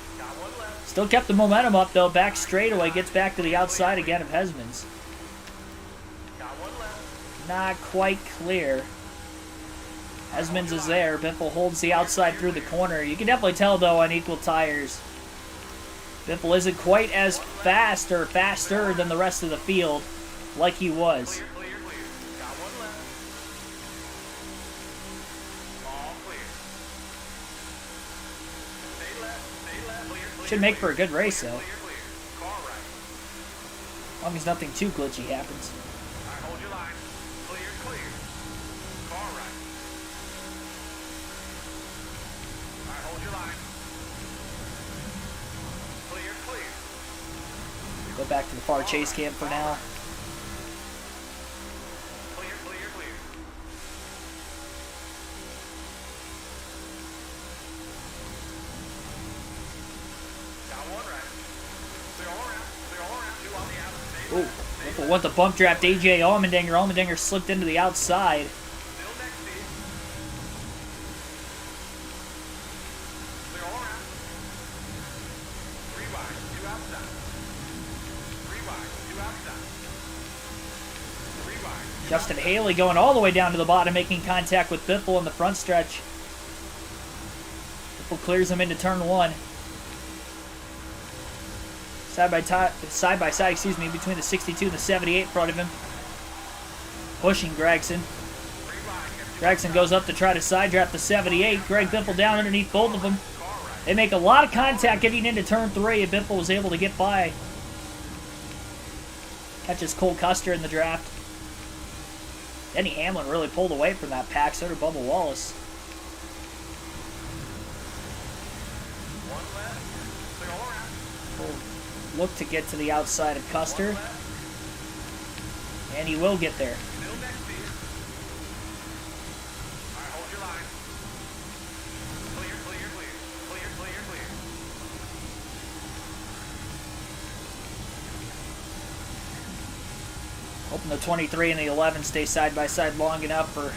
Still kept the momentum up, though. Back straightaway. Gets back to the outside again of Hesmans. Not quite clear. Hesmans is there. Biffle holds the outside through the corner. You can definitely tell, though, on equal tires, Biffle isn't quite as fast or faster than the rest of the field like he was. Should make for a good race, though. As long as nothing too glitchy happens. Hold your line. Clear, clear. Car right. All right, hold your line. Clear, clear. Go back to the far chase cam for now. Clear, clear, clear. Got one right. Clear all around. Clear all around. Two on the outside. Ooh, Biffle went the bump draft AJ Allmendinger. Allmendinger slipped into the outside. Still next to you. Clear all around. 3 wide, 2 outside. 3 wide, 2 outside. 3 wide. Justin Haley going all the way down to the bottom, making contact with Biffle in the front stretch. Biffle clears him into turn 1. Side by side, excuse me, between the 62 and the 78 in front of him. Pushing Gregson. Gregson goes up to try to side draft the 78. Greg Biffle down underneath both of them. They make a lot of contact getting into turn 3, and Biffle was able to get by. Catches Cole Custer in the draft. Denny Hamlin really pulled away from that pack, so did Bubba Wallace. One left. Clear all around. Look to get to the outside of Custer. And he will get there. Still next to you. All right, hold your line. Clear, clear, clear. Clear, clear, clear. Hoping the 23 and the 11 stay side by side long enough for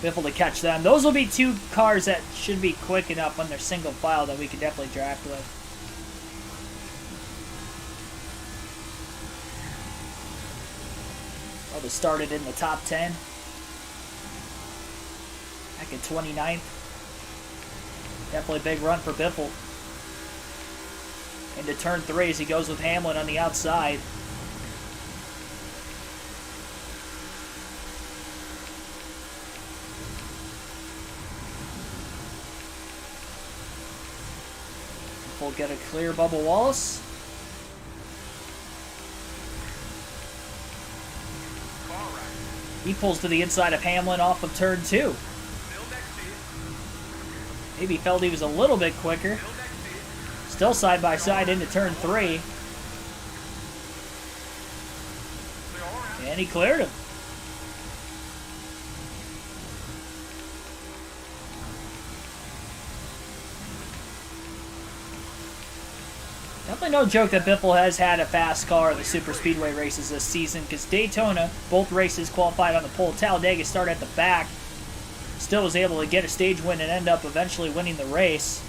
Biffle to catch them. Those will be 2 cars that should be quick enough when they're single file that we can definitely draft with. Would have started in the top 10. Back in 29th. Definitely a big run for Biffle. Into turn 3 as he goes with Hamlin on the outside. We'll get a clear Bubba Wallace. He pulls to the inside of Hamlin off of turn 2. Maybe felt he was a little bit quicker. Still side by side into turn 3. And he cleared him. Definitely no joke that Biffle has had a fast car in the super speedway races this season, because Daytona, both races qualified on the pole. Talladega started at the back. Still was able to get a stage win and end up eventually winning the race.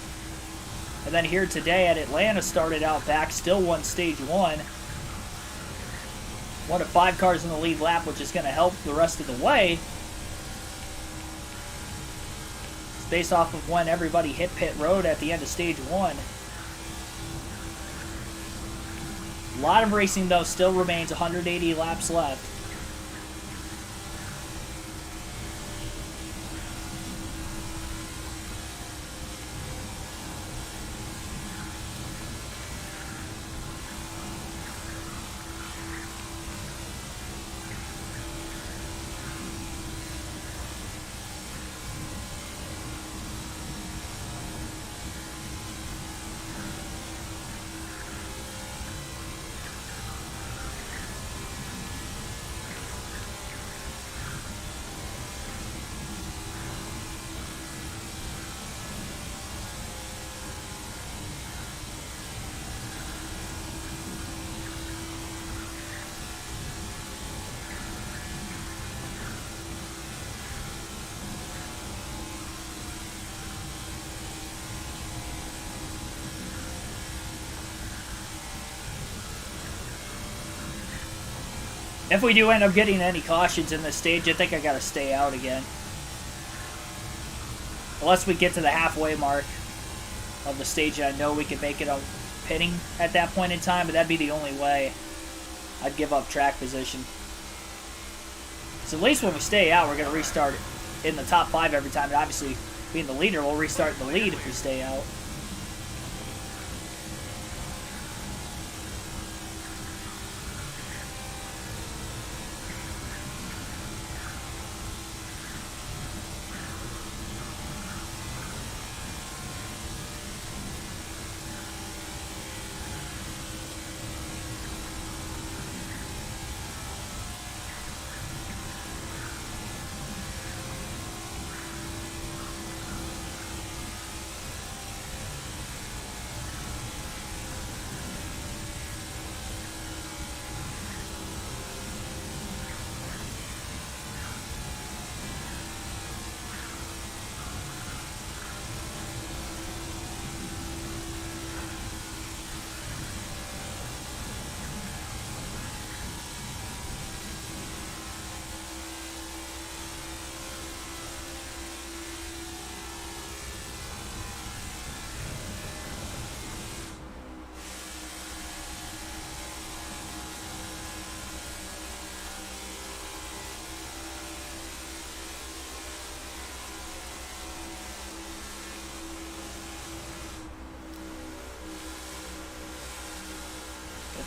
And then here today at Atlanta, started out back, still won stage 1. One of 5 cars in the lead lap, which is going to help the rest of the way. It's based off of when everybody hit pit road at the end of stage 1. A lot of racing, though, still remains. 180 laps left. If we do end up getting any cautions in this stage, I think I gotta stay out again. Unless we get to the halfway mark of the stage, I know we can make it a pitting at that point in time, but that'd be the only way I'd give up track position. So at least when we stay out, we're gonna restart in the top 5 every time, and obviously being the leader, we'll restart in the lead if we stay out.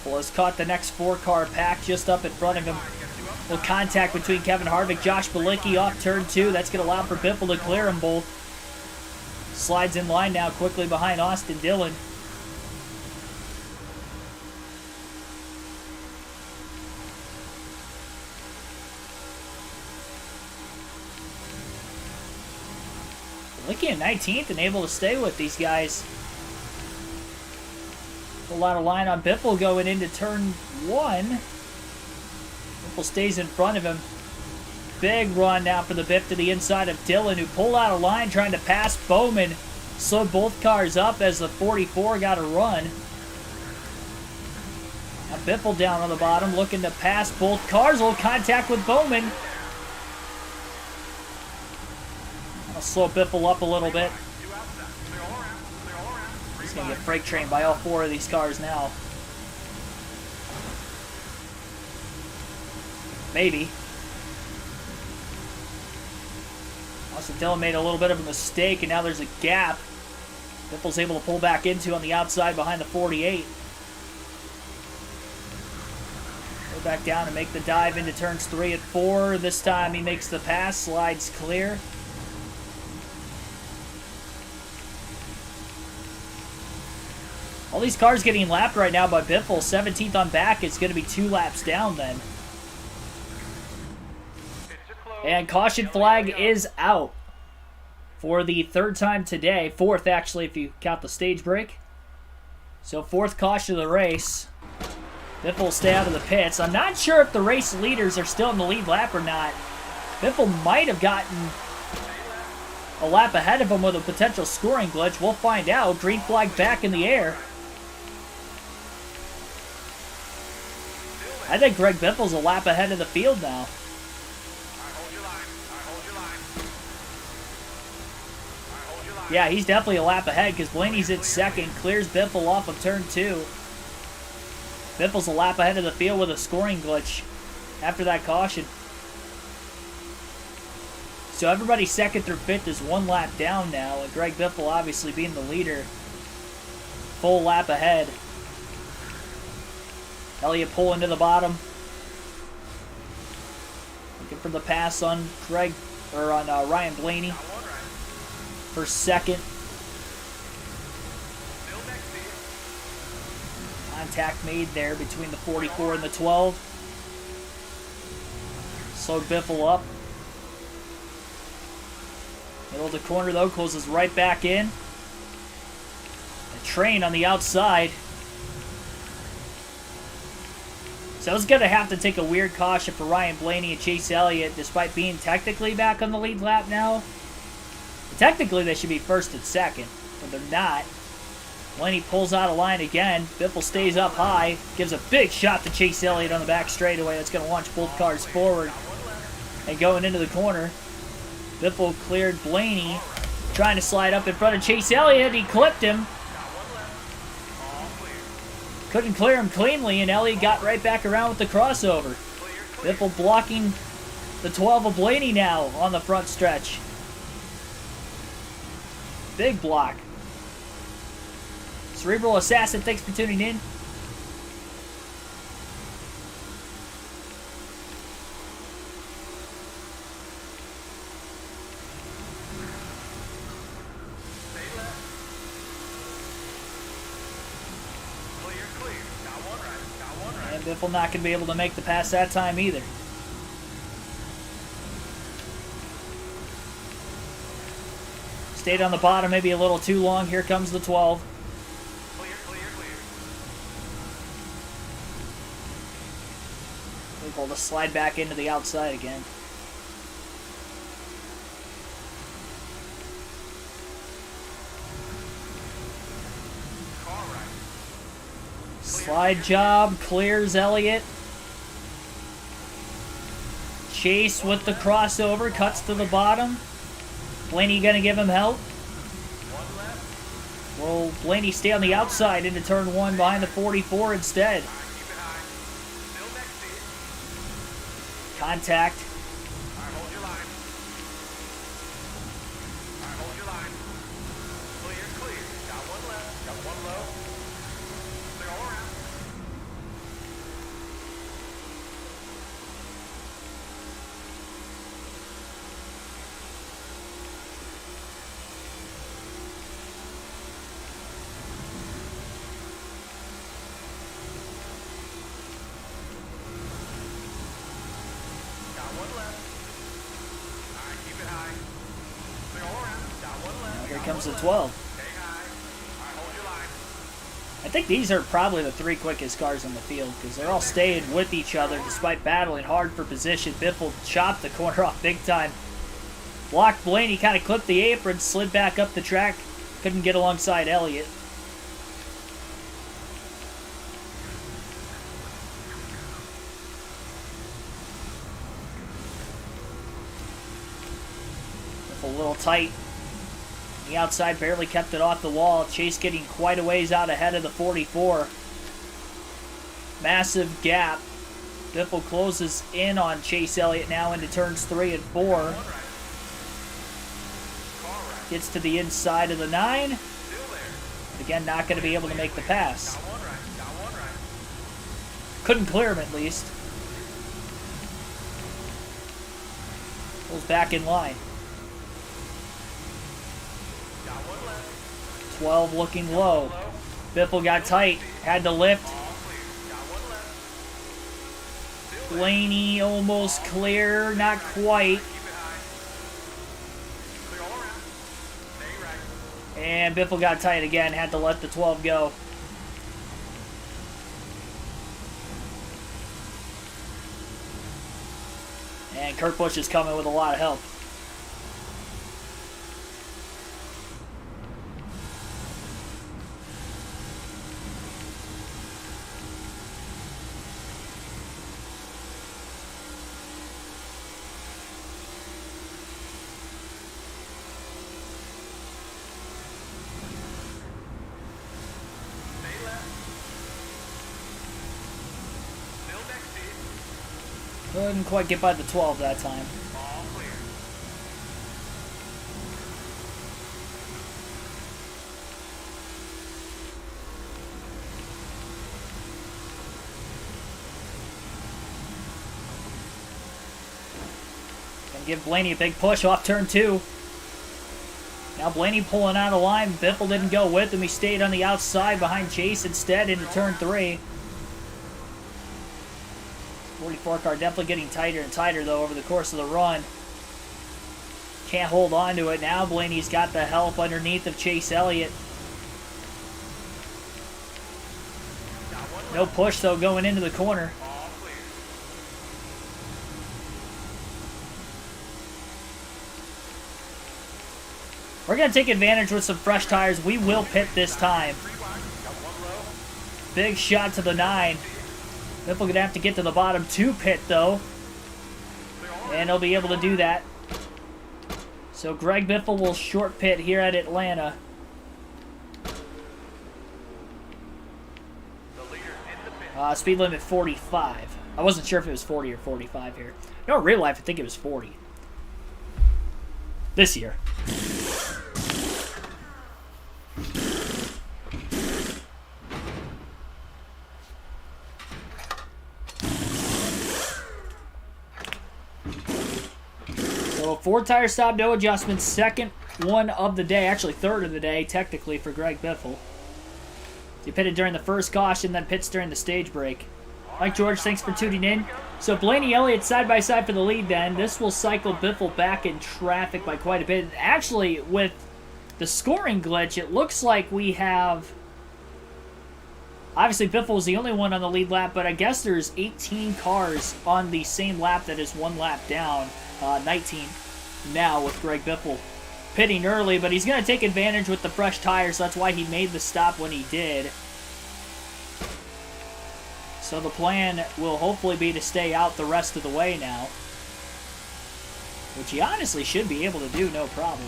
Has caught the next 4-car pack just up in front of him. Little contact between Kevin Harvick, Josh Bilicki off turn 2. That's going to allow for Biffle to clear them both. Slides in line now quickly behind Austin Dillon. Bilicki in 19th and able to stay with these guys. A lot of line on Biffle going into turn 1. Biffle stays in front of him. Big run now for the Biff to the inside of Dillon, who pulled out of line trying to pass Bowman. Slowed both cars up as the 44 got a run. Now Biffle down on the bottom, looking to pass both cars. Will contact with Bowman. I'll slow Biffle up a little bit. He's going to get freight trained by all 4 of these cars now. Maybe. Austin Dillon made a little bit of a mistake, and now there's a gap. Biffle's able to pull back into on the outside behind the 48. Go back down and make the dive into turns 3 and 4. This time he makes the pass, slides clear. All these cars getting lapped right now by Biffle. 17th on back. It's going to be 2 laps down then. And caution flag is out for the 3rd time today. 4th, actually, if you count the stage break. So 4th caution of the race. Biffle will stay out of the pits. I'm not sure if the race leaders are still in the lead lap or not. Biffle might have gotten a lap ahead of him with a potential scoring glitch. We'll find out. Green flag back in the air. I think Greg Biffle's a lap ahead of the field now. Yeah, he's definitely a lap ahead because Blaney's in 2nd, clears Biffle off of turn 2. Biffle's a lap ahead of the field with a scoring glitch after that caution. So everybody 2nd through 5th is 1 lap down now, and Greg Biffle obviously being the leader. Full lap ahead. Elliott pulling to the bottom. Looking for the pass on Ryan Blaney for 2nd. Contact made there between the 44 and the 12. Slowed Biffle up. Middle of the corner though, closes right back in. A train on the outside. So it's going to have to take a weird caution for Ryan Blaney and Chase Elliott, despite being technically back on the lead lap now. Technically, they should be 1st and 2nd, but they're not. Blaney pulls out of line again. Biffle stays up high, gives a big shot to Chase Elliott on the back straightaway. That's going to launch both cars forward. And going into the corner, Biffle cleared Blaney, trying to slide up in front of Chase Elliott. He clipped him. Couldn't clear him cleanly, and Elliott got right back around with the crossover. Biffle blocking the 12 of Blaney now on the front stretch. Big block. Cerebral Assassin, thanks for tuning in. And Biffle not going to be able to make the pass that time either. Stayed on the bottom maybe a little too long. Here comes the 12. Able to slide back into the outside again. Slide job, clears Elliott. Chase with the crossover, cuts to the bottom. Blaney gonna give him help. Will Blaney stay on the outside into turn 1 behind the 44 instead? Contact. Here comes the 12. I think these are probably the 3 quickest cars on the field because they're all staying with each other despite battling hard for position. Biffle chopped the corner off big time. Blocked Blaney, kind of clipped the apron, slid back up the track. Couldn't get alongside Elliott. A little tight. The outside barely kept it off the wall. Chase getting quite a ways out ahead of the 44. Massive gap. Biffle closes in on Chase Elliott now into turns 3 and 4. Gets to the inside of the 9. Again, not going to be able to make the pass. Couldn't clear him at least. Pulls back in line. 12 looking low. Biffle got tight. Had to lift. Blaney almost clear. Not quite. And Biffle got tight again. Had to let the 12 go. And Kurt Busch is coming with a lot of help. Couldn't quite get by the 12 that time. Gonna give Blaney a big push off turn 2. Now Blaney pulling out of line. Biffle didn't go with him. He stayed on the outside behind Chase instead into turn 3. 44 car definitely getting tighter and tighter though over the course of the run. Can't hold on to it. Now Blaney's got the help underneath of Chase Elliott. No push though going into the corner. We're going to take advantage with some fresh tires. We will pit this time. Big shot to the 9. Biffle going to have to get to the bottom to pit, though. And he'll be able to do that. So Greg Biffle will short pit here at Atlanta. Speed limit 45. I wasn't sure if it was 40 or 45 here. No, in real life, I think it was 40. This year. So 4 tire stop, no adjustments. Second one of the day. Actually, third of the day, technically, for Greg Biffle. He pitted during the first caution, then pits during the stage break. Mike George, thanks for tuning in. So Blaney Elliott side by side for the lead then. This will cycle Biffle back in traffic by quite a bit. Actually, with the scoring glitch, it looks like we have... Obviously, Biffle was the only one on the lead lap, but I guess there's 18 cars on the same lap that is one lap down. 19 now with Greg Biffle pitting early, but he's going to take advantage with the fresh tires. So that's why he made the stop when he did. So the plan will hopefully be to stay out the rest of the way now, which he honestly should be able to do no problem.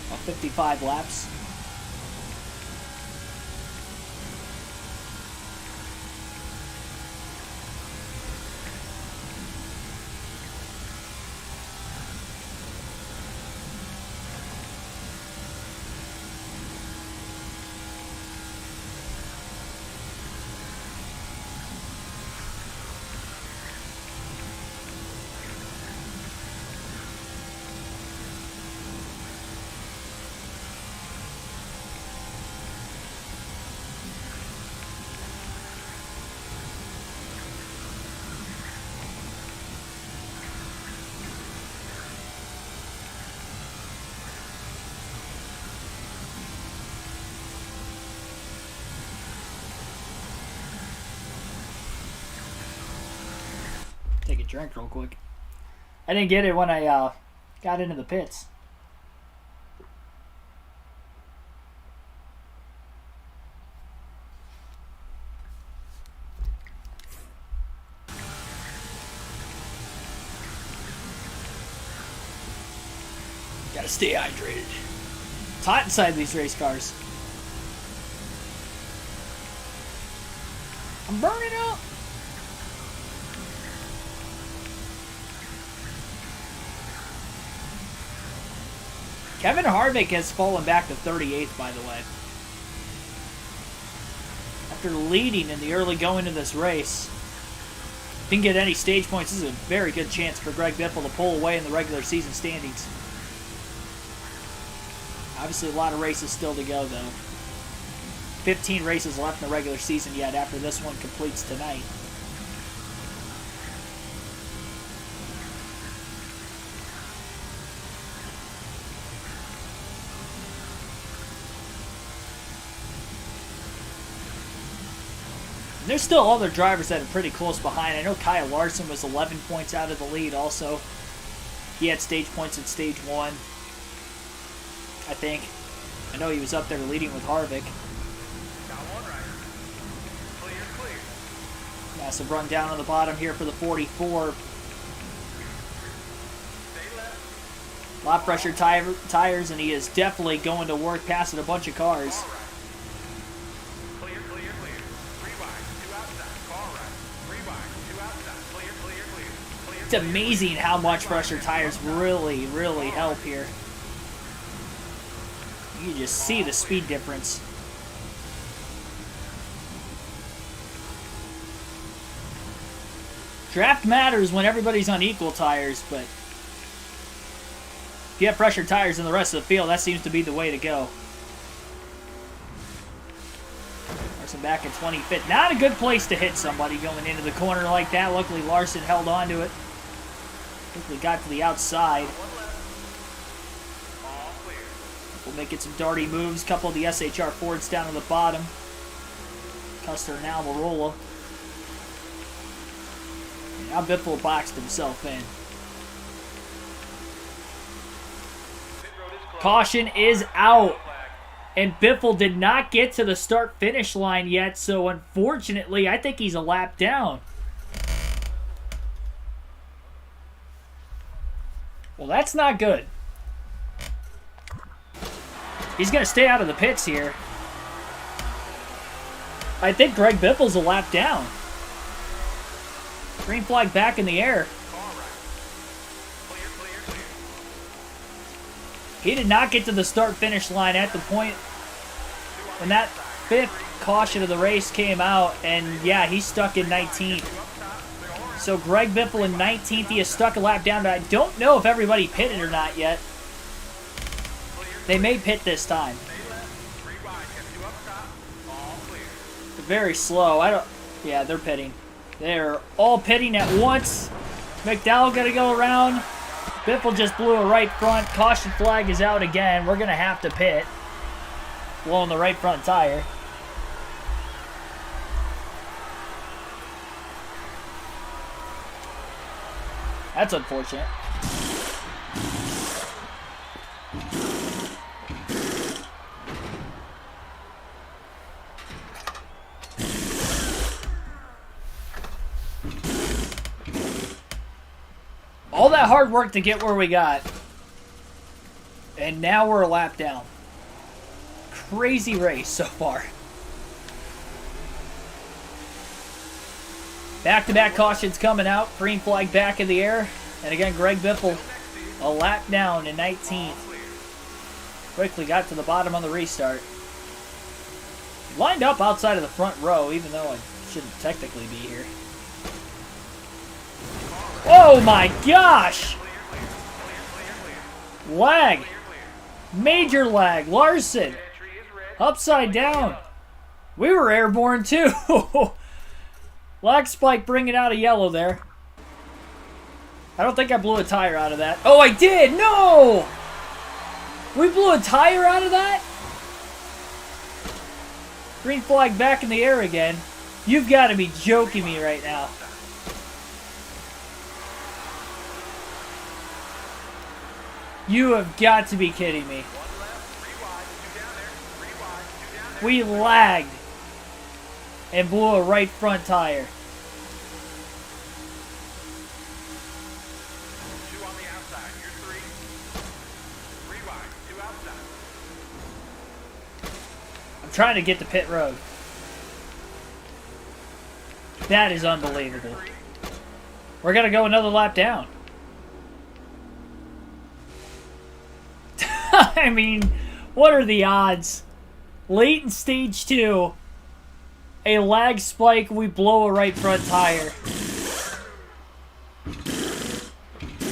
About 55 laps. Take a drink real quick. I didn't get it when I got into the pits. Gotta stay hydrated. It's hot inside these race cars. I'm burning up. Kevin Harvick has fallen back to 38th, by the way. After leading in the early going of this race. Didn't get any stage points. This is a very good chance for Greg Biffle to pull away in the regular season standings. Obviously, a lot of races still to go, though. 15 races left in the regular season yet after this one completes tonight. And there's still other drivers that are pretty close behind. I know Kyle Larson was 11 points out of the lead also. He had stage points at stage 1, I think. I know he was up there leading with Harvick. Got one right. Clear. Massive run down on the bottom here for the 44. Stay left. Lot pressure tires, and he is definitely going to work passing a bunch of cars. Car right. Clear. Three wide, two outside. Car right. Three wide, two outside. Clear. It's amazing how much pressure tires really help here. You can just see the speed difference. Draft matters when everybody's on equal tires, but if you have pressure tires in the rest of the field, that seems to be the way to go. Larson back in 25th. Not a good place to hit somebody going into the corner like that. Luckily, Larson held on to it. Quickly got to the outside. We'll make it some darty moves. Couple of the SHR Fords down to the bottom. Custer and Almirola. Now Biffle boxed himself in. Caution is out. And Biffle did not get to the start-finish line yet, so unfortunately, I think he's a lap down. Well, that's not good. He's going to stay out of the pits here. I think Greg Biffle's a lap down. Green flag back in the air. He did not get to the start-finish line at the point when that 5th caution of the race came out, and yeah, he's stuck in 19th. So Greg Biffle in 19th, he is stuck a lap down, but I don't know if everybody pitted or not yet. They may pit this time. They're very slow. Yeah, they're pitting. They're all pitting at once. McDowell got to go around. Biffle just blew a right front. Caution flag is out again. We're going to have to pit. Blowing the right front tire. That's unfortunate. All that hard work to get where we got. And now we're a lap down. Crazy race so far. Back-to-back cautions coming out. Green flag back in the air. And again, Greg Biffle a lap down in 19th. Quickly got to the bottom on the restart. Lined up outside of the front row, even though I shouldn't technically be here. Oh my gosh! Lag. Major lag. Larson. Upside down. We were airborne too. Lag spike bringing out a yellow there. I don't think I blew a tire out of that. Oh, I did! No! We blew a tire out of that? Green flag back in the air again. You've got to be joking me right now. You have got to be kidding me. We lagged and blew a right front tire. trying to get to pit road. That is unbelievable. We're going to go another lap down. I mean, what are the odds? Late in stage 2, a lag spike, we blow a right front tire.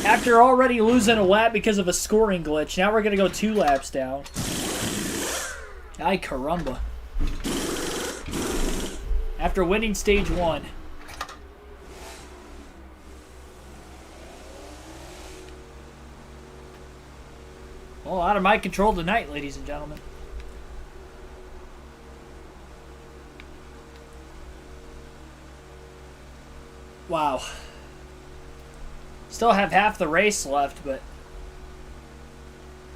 After already losing a lap because of a scoring glitch, now we're going to go 2 laps down. Ay caramba. After winning stage 1. Well, out of my control tonight, ladies and gentlemen. Wow. Still have half the race left, but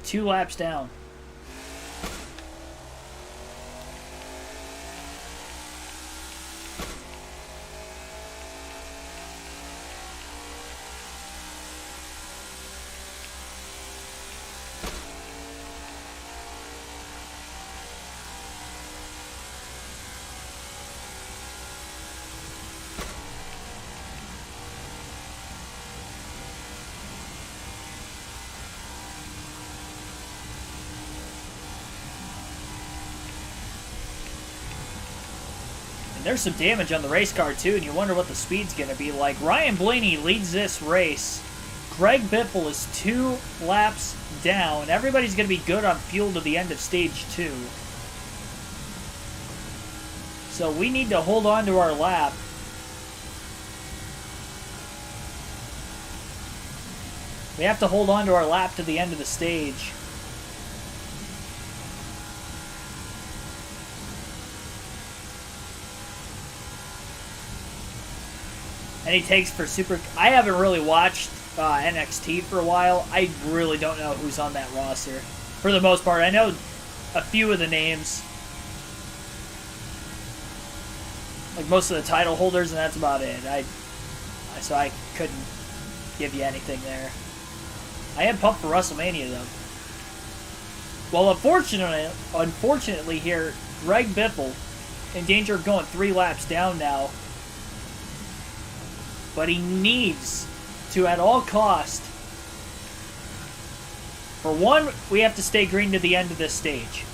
2 laps down. And there's some damage on the race car too, and you wonder what the speed's going to be like. Ryan Blaney leads this race. Greg Biffle is 2 laps down. Everybody's going to be good on fuel to the end of stage 2. So we need to hold on to our lap. We have to hold on to our lap to the end of the stage. Any takes for Super... I haven't really watched NXT for a while. I really don't know who's on that roster. For the most part, I know a few of the names. Like most of the title holders, and that's about it. So I couldn't give you anything there. I am pumped for WrestleMania, though. Well, unfortunately here, Greg Biffle in danger of going 3 laps down now. But he needs to, at all cost, for one, we have to stay green to the end of this stage.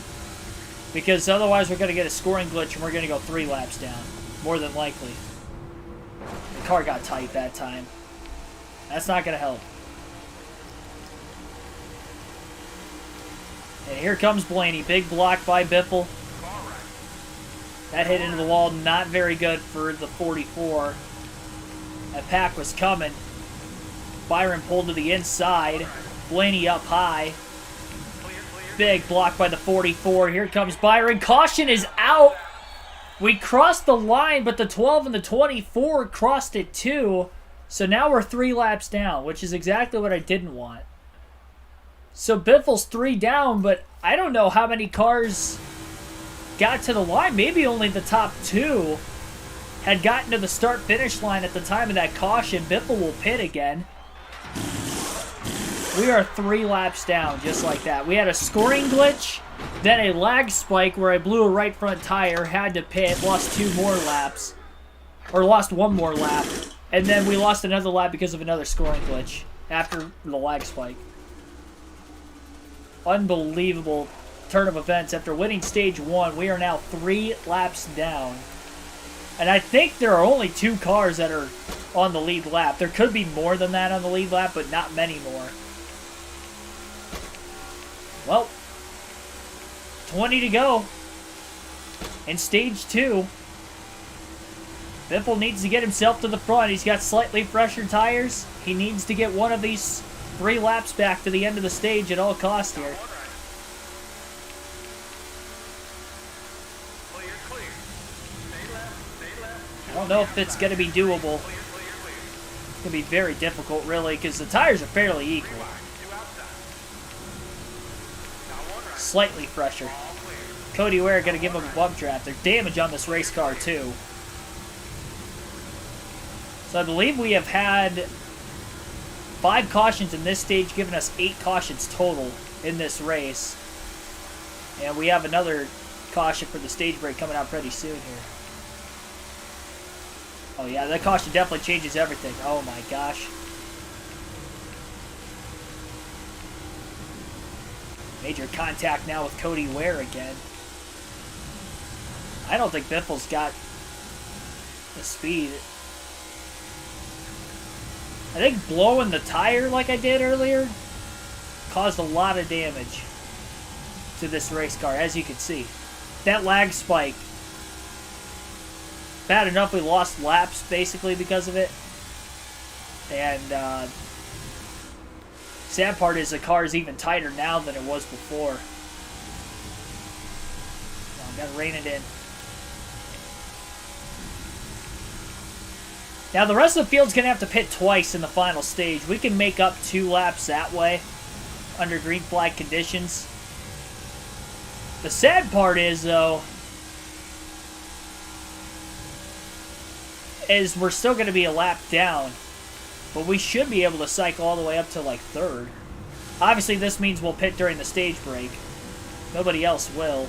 Because otherwise we're going to get a scoring glitch and we're going to go 3 laps down. More than likely. The car got tight that time. That's not going to help. And here comes Blaney. Big block by Biffle. That hit into the wall. Not very good for the 44. That pack was coming. Byron pulled to the inside. Blaney up high. Big block by the 44. Here comes Byron. Caution is out. We crossed the line, but the 12 and the 24 crossed it too. So now we're 3 laps down, which is exactly what I didn't want. So Biffle's 3 down, but I don't know how many cars got to the line. Maybe only the top 2 had gotten to the start-finish line at the time of that caution. Biffle will pit again. We are 3 laps down, just like that. We had a scoring glitch, then a lag spike where I blew a right front tire, had to pit, lost 2 more laps. Or lost 1 more lap. And then we lost another lap because of another scoring glitch after the lag spike. Unbelievable turn of events. After winning stage 1, we are now 3 laps down. And I think there are only 2 cars that are on the lead lap. There could be more than that on the lead lap, but not many more. Well, 20 to go in stage 2. Biffle needs to get himself to the front. He's got slightly fresher tires. He needs to get one of these 3 laps back to the end of the stage at all costs here. I don't know if it's going to be doable. It's going to be very difficult, really, because the tires are fairly equal. Slightly fresher. Cody Ware going to give him a bump draft. There's damage on this race car, too. So I believe we have had 5 cautions in this stage, giving us 8 cautions total in this race. And we have another caution for the stage break coming out pretty soon here. Oh yeah, that caution definitely changes everything. Oh my gosh. Major contact now with Cody Ware again. I don't think Biffle's got the speed. I think blowing the tire like I did earlier caused a lot of damage to this race car, as you can see. That lag spike. Bad enough we lost laps basically because of it. And sad part is the car is even tighter now than it was before. Now, gotta rein it in. Now the rest of the field's gonna have to pit twice in the final stage. We can make up 2 laps that way under green flag conditions. The sad part is, though, is we're still going to be a lap down, but we should be able to cycle all the way up to like 3rd. Obviously, this means we'll pit during the stage break. Nobody else will.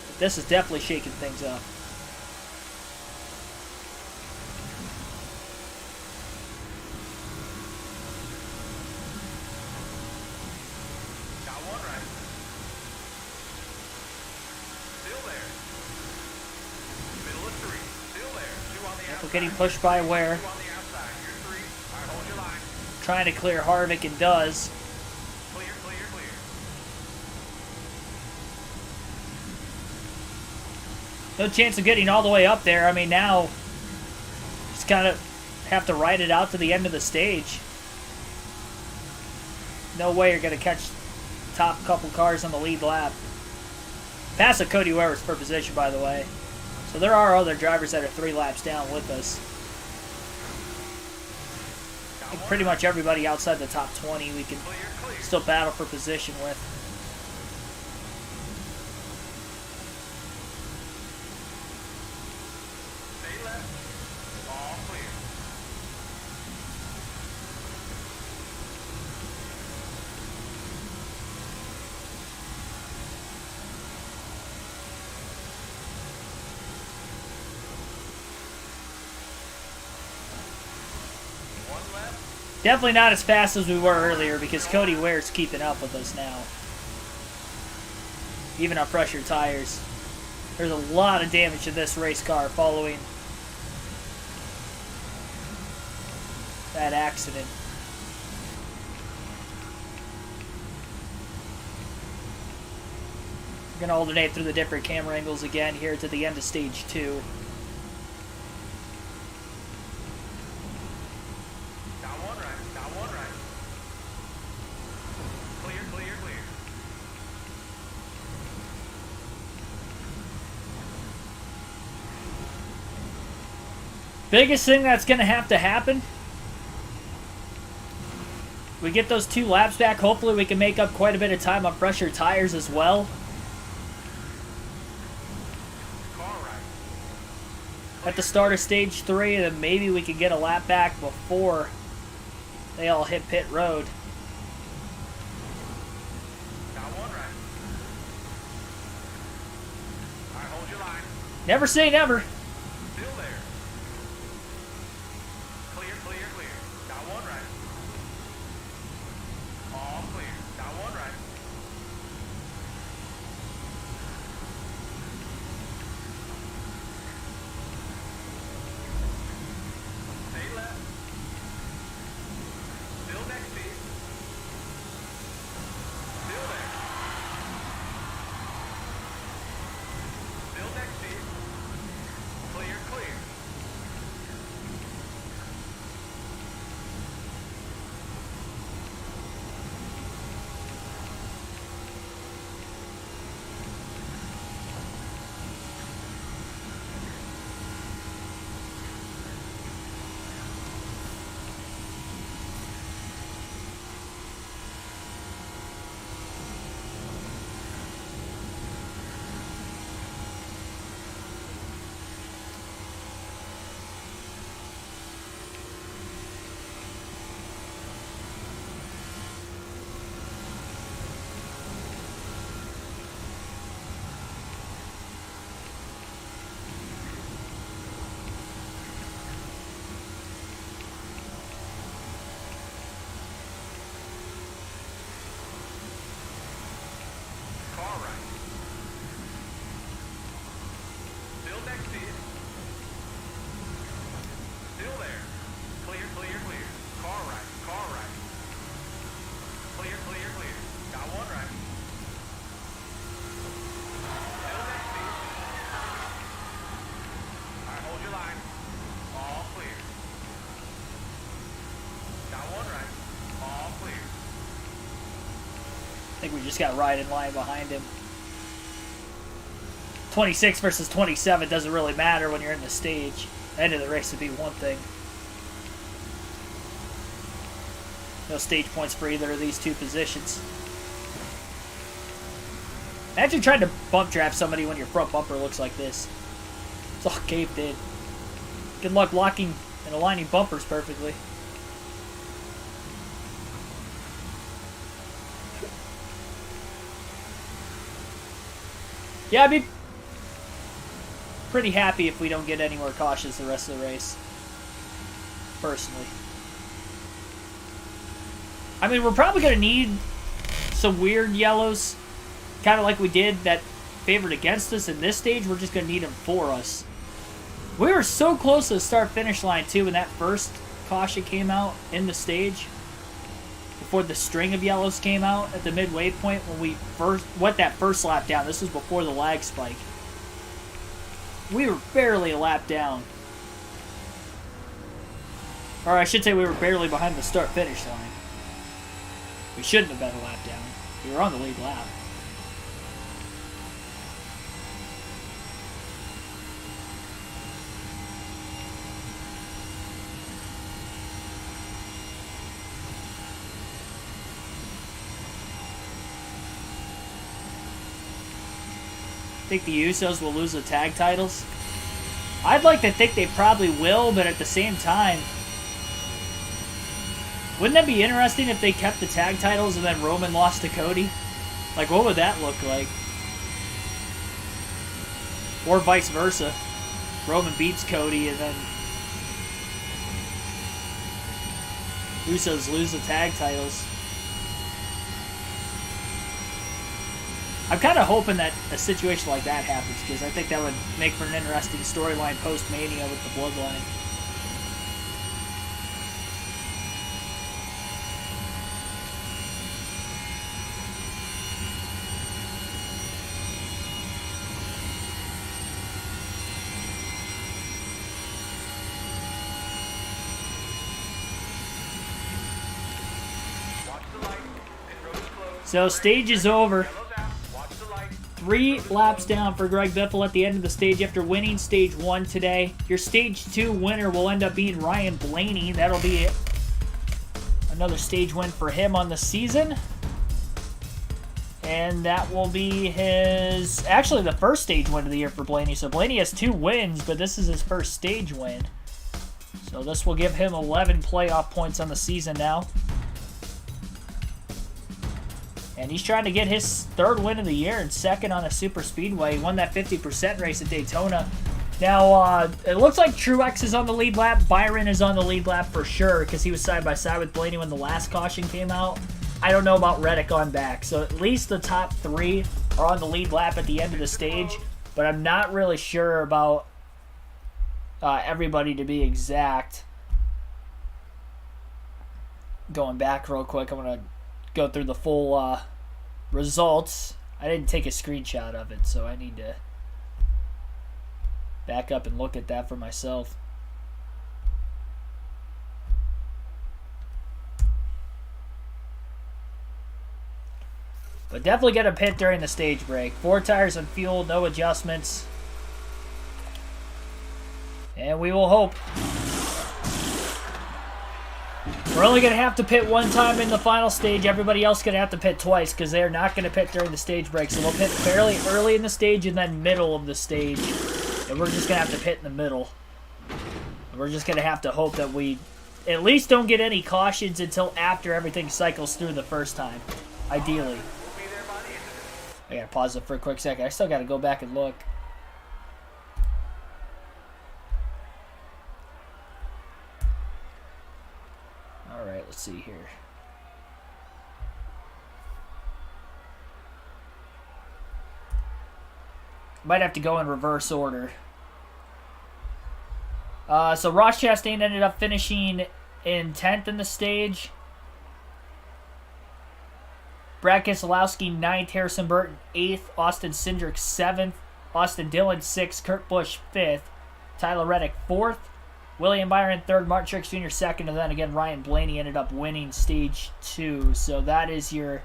But this is definitely shaking things up. Getting pushed by Ware. Trying to clear Harvick and does. Clear, clear, clear. No chance of getting all the way up there. I mean, now just kind of have to ride it out to the end of the stage. No way you're going to catch top couple cars on the lead lap. Pass of Cody Ware was for position, by the way. So there are other drivers that are 3 laps down with us. I think pretty much everybody outside the top 20 we can still battle for position with. Stay left. All clear. Definitely not as fast as we were earlier because Cody Ware's keeping up with us now. Even on fresher tires. There's a lot of damage to this race car following that accident. We're going to alternate through the different camera angles again here to the end of stage 2. Biggest thing that's going to happen, we get those 2 laps back. Hopefully we can make up quite a bit of time on fresher tires as well. At the start of stage 3, then maybe we can get a lap back before they all hit pit road. Never say never. think we just got right in line behind him. 26 versus 27 doesn't really matter when you're in the stage. End of the race would be one thing. No stage points for either of these two positions. Imagine trying to bump trap somebody when your front bumper looks like this. It's all caved in. Good luck locking and aligning bumpers perfectly. Yeah, I'd be pretty happy if we don't get any more cautions the rest of the race. Personally. I mean, we're probably going to need some weird yellows. Kind of like we did that favored against us in this stage. We're just going to need them for us. We were so close to the start-finish line, too, when that first caution came out in the stage. Before the string of yellows came out at the midway point when we first went that first lap down. This was before the lag spike. We were barely a lap down. Or I should say we were barely behind the start-finish line. We shouldn't have been a lap down. We were on the lead lap. Think the Usos will lose the tag titles? I'd like to think they probably will, but at the same time, wouldn't that be interesting if they kept the tag titles and then Roman lost to Cody? Like, what would that look like? Or vice versa. Roman beats Cody and then Usos lose the tag titles. I'm kind of hoping that a situation like that happens, because I think that would make for an interesting storyline post-Mania with the Bloodline. So, stage is over. 3 laps down for Greg Biffle at the end of the stage after winning stage 1 today. Your stage 2 winner will end up being Ryan Blaney. That'll be another stage win for him on the season. And that will be his, actually the first stage win of the year for Blaney. So Blaney has 2 wins, but this is his first stage win. So this will give him 11 playoff points on the season now. And he's trying to get his 3rd win of the year and 2nd on a super speedway. He won that 50% race at Daytona. Now, it looks like Truex is on the lead lap. Byron is on the lead lap for sure because he was side by side with Blaney when the last caution came out. I don't know about Reddick on back. So at least the top 3 are on the lead lap at the end of the stage. But I'm not really sure about everybody to be exact. Going back real quick, I'm going to go through the full results. I didn't take a screenshot of it, so I need to back up and look at that for myself. But definitely get a pit during the stage break. 4 tires and fuel, no adjustments. And we will hope. We're only going to have to pit 1 time in the final stage. Everybody else is going to have to pit twice because they're not going to pit during the stage break. So we'll pit fairly early in the stage and then middle of the stage. And we're just going to have to pit in the middle. And we're just going to have to hope that we at least don't get any cautions until after everything cycles through the first time. Ideally. I got to pause it for a quick second. I still got to go back and look. Alright, let's see here. Might have to go in reverse order. So Ross Chastain ended up finishing in 10th in the stage. Brad Keselowski 9th, Harrison Burton 8th, Austin Cindric 7th, Austin Dillon 6th, Kurt Busch 5th, Tyler Reddick 4th, William Byron 3rd, Martin Truex Jr. 2nd, and then again Ryan Blaney ended up winning stage 2. So that is your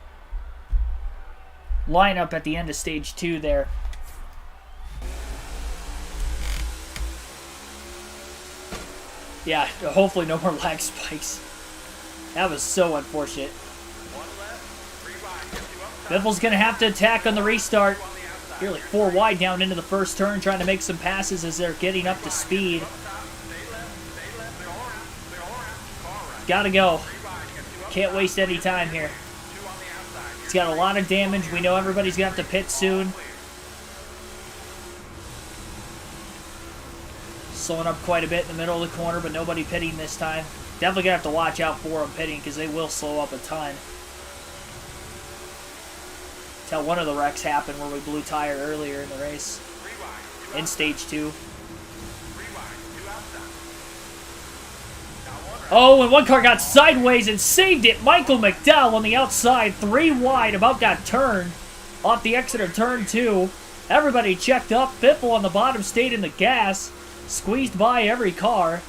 lineup at the end of stage 2 there. Yeah, hopefully no more lag spikes. That was so unfortunate. Biffle's going to have to attack on the restart. Nearly 4 wide down into the first turn, trying to make some passes as they're getting up to speed. Gotta go. Can't waste any time here. He's got a lot of damage. We know everybody's going to have to pit soon. Slowing up quite a bit in the middle of the corner, but nobody pitting this time. Definitely going to have to watch out for them pitting because they will slow up a ton. Tell one of the wrecks happened where we blew tire earlier in the race. In stage 2. Oh, and one car got sideways and saved it. Michael McDowell on the outside, 3 wide, about that turn. Off the exit of turn 2. Everybody checked up. Biffle on the bottom stayed in the gas. Squeezed by every car.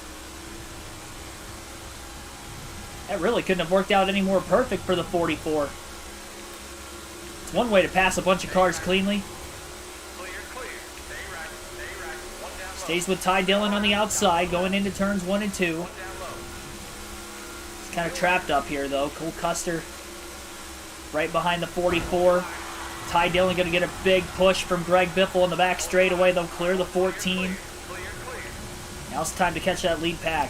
That really couldn't have worked out any more perfect for the 44. It's one way to pass a bunch of cars cleanly. Stays with Ty Dillon on the outside, going into turns 1 and 2. He's kind of trapped up here, though. Cole Custer right behind the 44. Ty Dillon going to get a big push from Greg Biffle in the back straightaway. They'll clear the 14. Now it's time to catch that lead pack.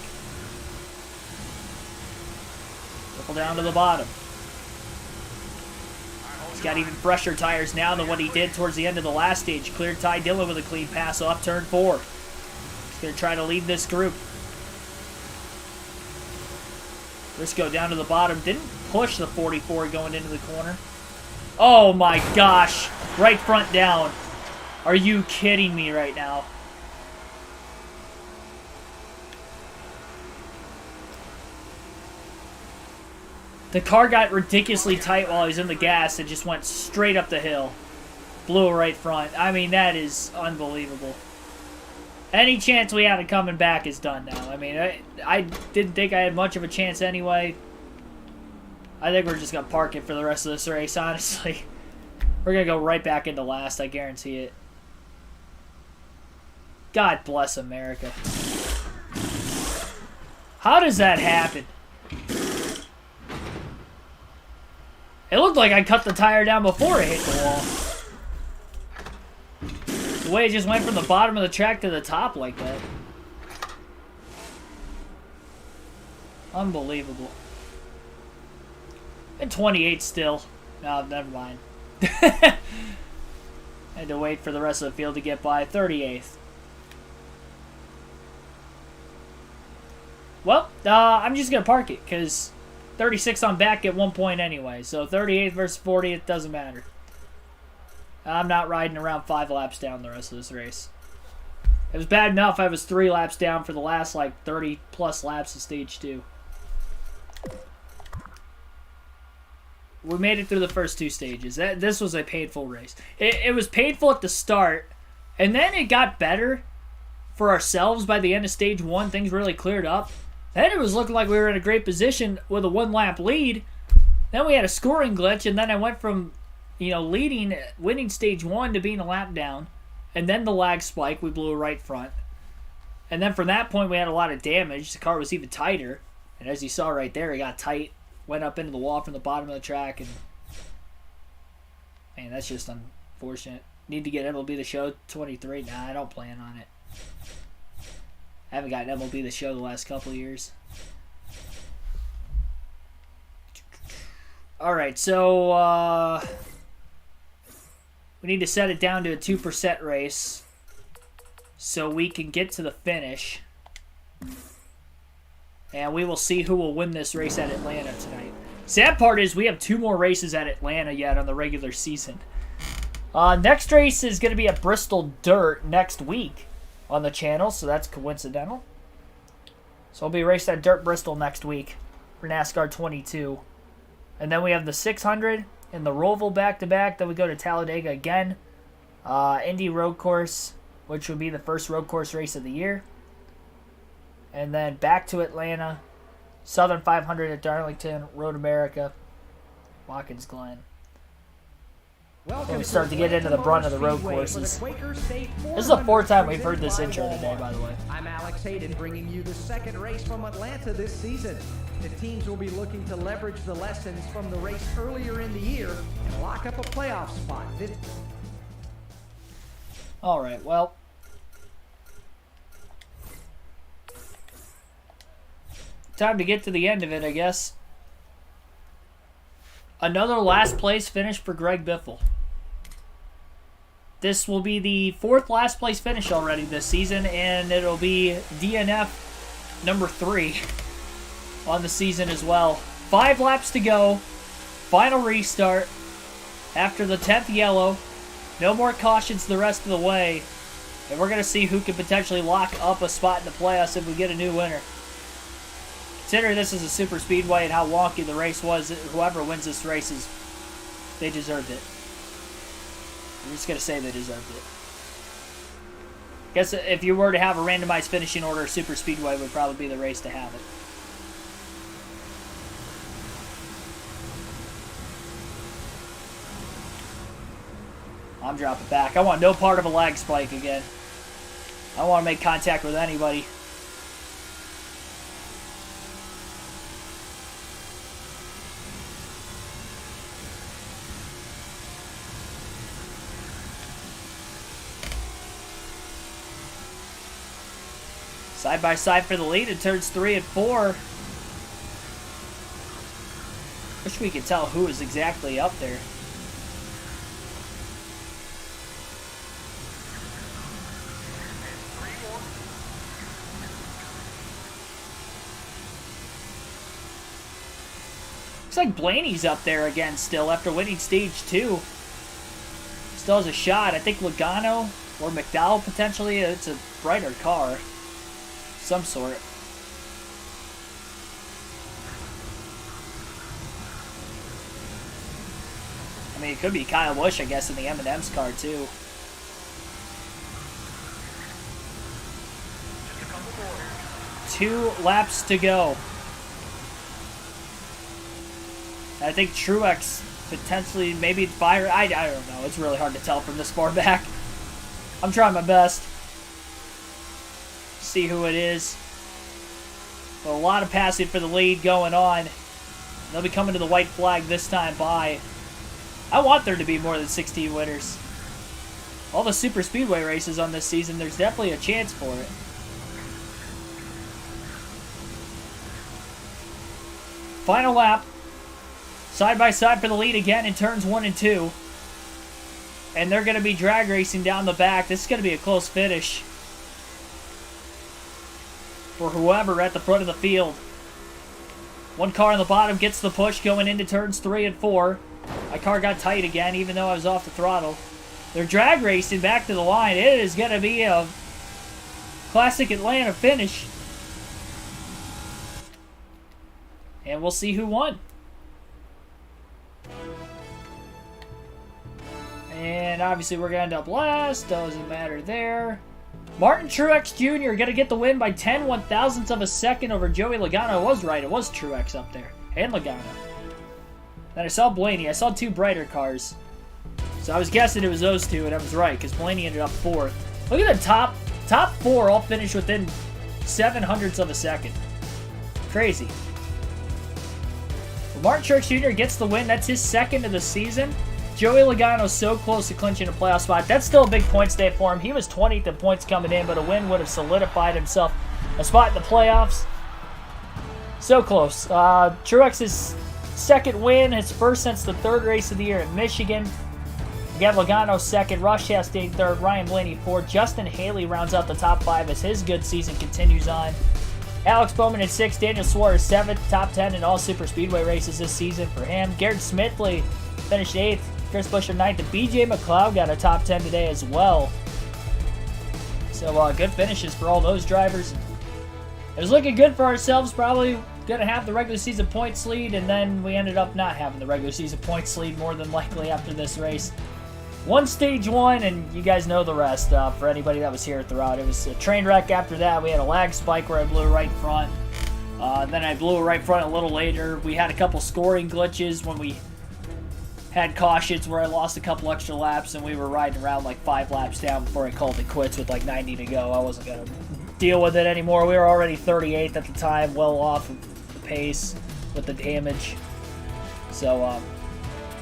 Biffle down to the bottom. He's got even fresher tires now than what he did towards the end of the last stage. Cleared Ty Dillon with a clean pass off turn 4. He's going to try to lead this group. Briscoe down to the bottom. Didn't push the 44 going into the corner. Oh my gosh. Right front down. Are you kidding me right now? The car got ridiculously tight while he was in the gas and just went straight up the hill. Blew a right front. I mean, that is unbelievable. Any chance we had of coming back is done now. I mean, I didn't think I had much of a chance anyway. I think we're just going to park it for the rest of this race, honestly. We're going to go right back into last, I guarantee it. God bless America. How does that happen? It looked like I cut the tire down before it hit the wall. The way it just went from the bottom of the track to the top like that. Unbelievable. And 28 still. No, never mind. Had to wait for the rest of the field to get by. 38th. Well, I'm just going to park it because 36 on back at 1 point anyway. So 38th versus 40th, it doesn't matter. I'm not riding around 5 laps down the rest of this race. It was bad enough I was 3 laps down for the last like 30 plus laps of stage 2. We made it through the first 2 stages. This was a painful race. It was painful at the start, and then it got better for ourselves by the end of stage 1. Things really cleared up. Then it was looking like we were in a great position with a 1-lap lead. Then we had a scoring glitch, and then I went from, winning stage 1 to being a lap down. And then the lag spike, we blew a right front. And then from that point, we had a lot of damage. The car was even tighter. And as you saw right there, it got tight. Went up into the wall from the bottom of the track. And man, that's just unfortunate. Need to get MLB The Show 23. Nah, I don't plan on it. I haven't gotten MLB The Show the last couple of years. Alright, so we need to set it down to a 2% race so we can get to the finish. And we will see who will win this race at Atlanta tonight. Sad part is we have 2 more races at Atlanta yet on the regular season. Next race is going to be at Bristol Dirt next week on the channel, so that's coincidental. So we'll be racing at Dirt Bristol next week for NASCAR 22. And then we have the 600 and the Roval back-to-back. Then we go to Talladega again. Indy Road Course, which would be the first road course race of the year. And then back to Atlanta. Southern 500 at Darlington. Road America. Watkins Glen. Welcome Welcome we start to get into the brunt of the road courses. This is the fourth time we've heard this intro today, by the way. I'm Alex Hayden, bringing you the second race from Atlanta this season. The teams will be looking to leverage the lessons from the race earlier in the year and lock up a playoff spot. All right, well, time to get to the end of it, I guess. Another last place finish for Greg Biffle. This will be the fourth last place finish already this season, and it'll be DNF number 3 on the season as well. 5 laps to go. Final restart. After the 10th yellow. No more cautions the rest of the way. And we're going to see who can potentially lock up a spot in the playoffs if we get a new winner. Considering this is a super speedway and how wonky the race was, whoever wins this race, they deserved it. I'm just going to say they deserved it. Guess if you were to have a randomized finishing order, super speedway would probably be the race to have it. I'm dropping back. I want no part of a lag spike again. I don't want to make contact with anybody. Side by side for the lead in turns 3 and 4. Wish we could tell who is exactly up there. Looks like Blaney's up there again still after winning stage 2. Still has a shot. I think Logano or McDowell potentially. It's a brighter car. Some sort. I mean, it could be Kyle Busch, I guess, in the M&M's car, too. Just a couple more. 2 laps to go. I think Truex potentially, maybe fire. I don't know. It's really hard to tell from this far back. I'm trying my best. See who it is. But a lot of passing for the lead going on. They'll be coming to the white flag this time by. I want there to be more than 16 winners. All the super speedway races on this season, there's definitely a chance for it. Final lap. Side by side for the lead again in turns 1 and 2. And they're going to be drag racing down the back. This is going to be a close finish for whoever at the front of the field. One car on the bottom gets the push going into turns 3 and 4. My car got tight again even though I was off the throttle. They're drag racing back to the line. It is going to be a classic Atlanta finish. And we'll see who won. And obviously we're going to end up last. Doesn't matter there. Martin Truex Jr. going to get the win by 10 one-thousandths of a second over Joey Logano. I was right. It was Truex up there. And Logano. Then I saw Blaney. I saw 2 brighter cars. So I was guessing it was those 2, and I was right, because Blaney ended up 4th. Look at the top 4 all finished within 700ths of a second. Crazy. Well, Martin Truex Jr. gets the win. That's his 2nd of the season. Joey Logano's so close to clinching a playoff spot. That's still a big points day for him. He was 20th in points coming in, but a win would have solidified himself a spot in the playoffs. So close. Truex's 2nd win, his 1st since the 3rd race of the year at Michigan. Again, Logano 2nd, Ross Chastain 3rd, Ryan Blaney 4th. Justin Haley rounds out the top 5 as his good season continues on. Alex Bowman in 6th, Daniel Suarez 7th, top 10 in all super speedway races this season for him. Garrett Smithley finished 8th. Chris Buescher 9th, and BJ McLeod got a top 10 today as well. So good finishes for all those drivers. It was looking good for ourselves, probably going to have the regular season points lead, and then we ended up not having the regular season points lead more than likely after this race. Won stage 1, and you guys know the rest. For anybody that was here throughout, it was a train wreck after that. We had a lag spike where I blew right in front. Then I blew right in front a little later. We had a couple scoring glitches when we had cautions where I lost a couple extra laps, and we were riding around like 5 laps down before I called it quits with like 90 to go. I wasn't going to deal with it anymore. We were already 38th at the time, well off of the pace with the damage. So,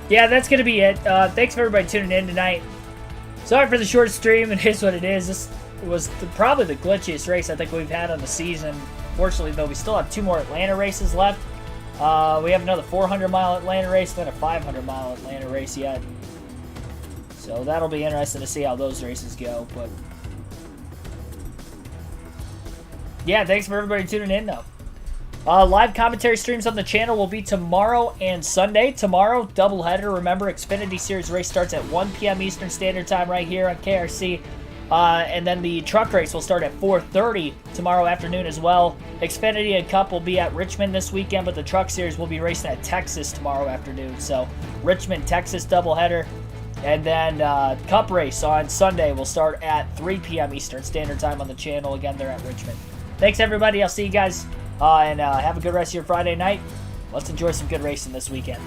yeah, that's going to be it. Thanks for everybody tuning in tonight. Sorry for the short stream. It is what it is. This was probably the glitchiest race I think we've had on the season. Fortunately, though, we still have 2 more Atlanta races left. We have another 400-mile Atlanta race, then a 500-mile Atlanta race yet. So that'll be interesting to see how those races go. But yeah, thanks for everybody tuning in, though. Live commentary streams on the channel will be tomorrow and Sunday. Tomorrow, doubleheader. Remember, Xfinity Series race starts at 1 p.m. Eastern Standard Time right here on KRC. And then the truck race will start at 4:30 tomorrow afternoon as well. Xfinity and Cup will be at Richmond this weekend, but the truck series will be racing at Texas tomorrow afternoon. So Richmond, Texas doubleheader. And then Cup race on Sunday will start at 3 p.m. Eastern Standard Time on the channel. Again, they're at Richmond. Thanks, everybody. I'll see you guys. And have a good rest of your Friday night. Let's enjoy some good racing this weekend.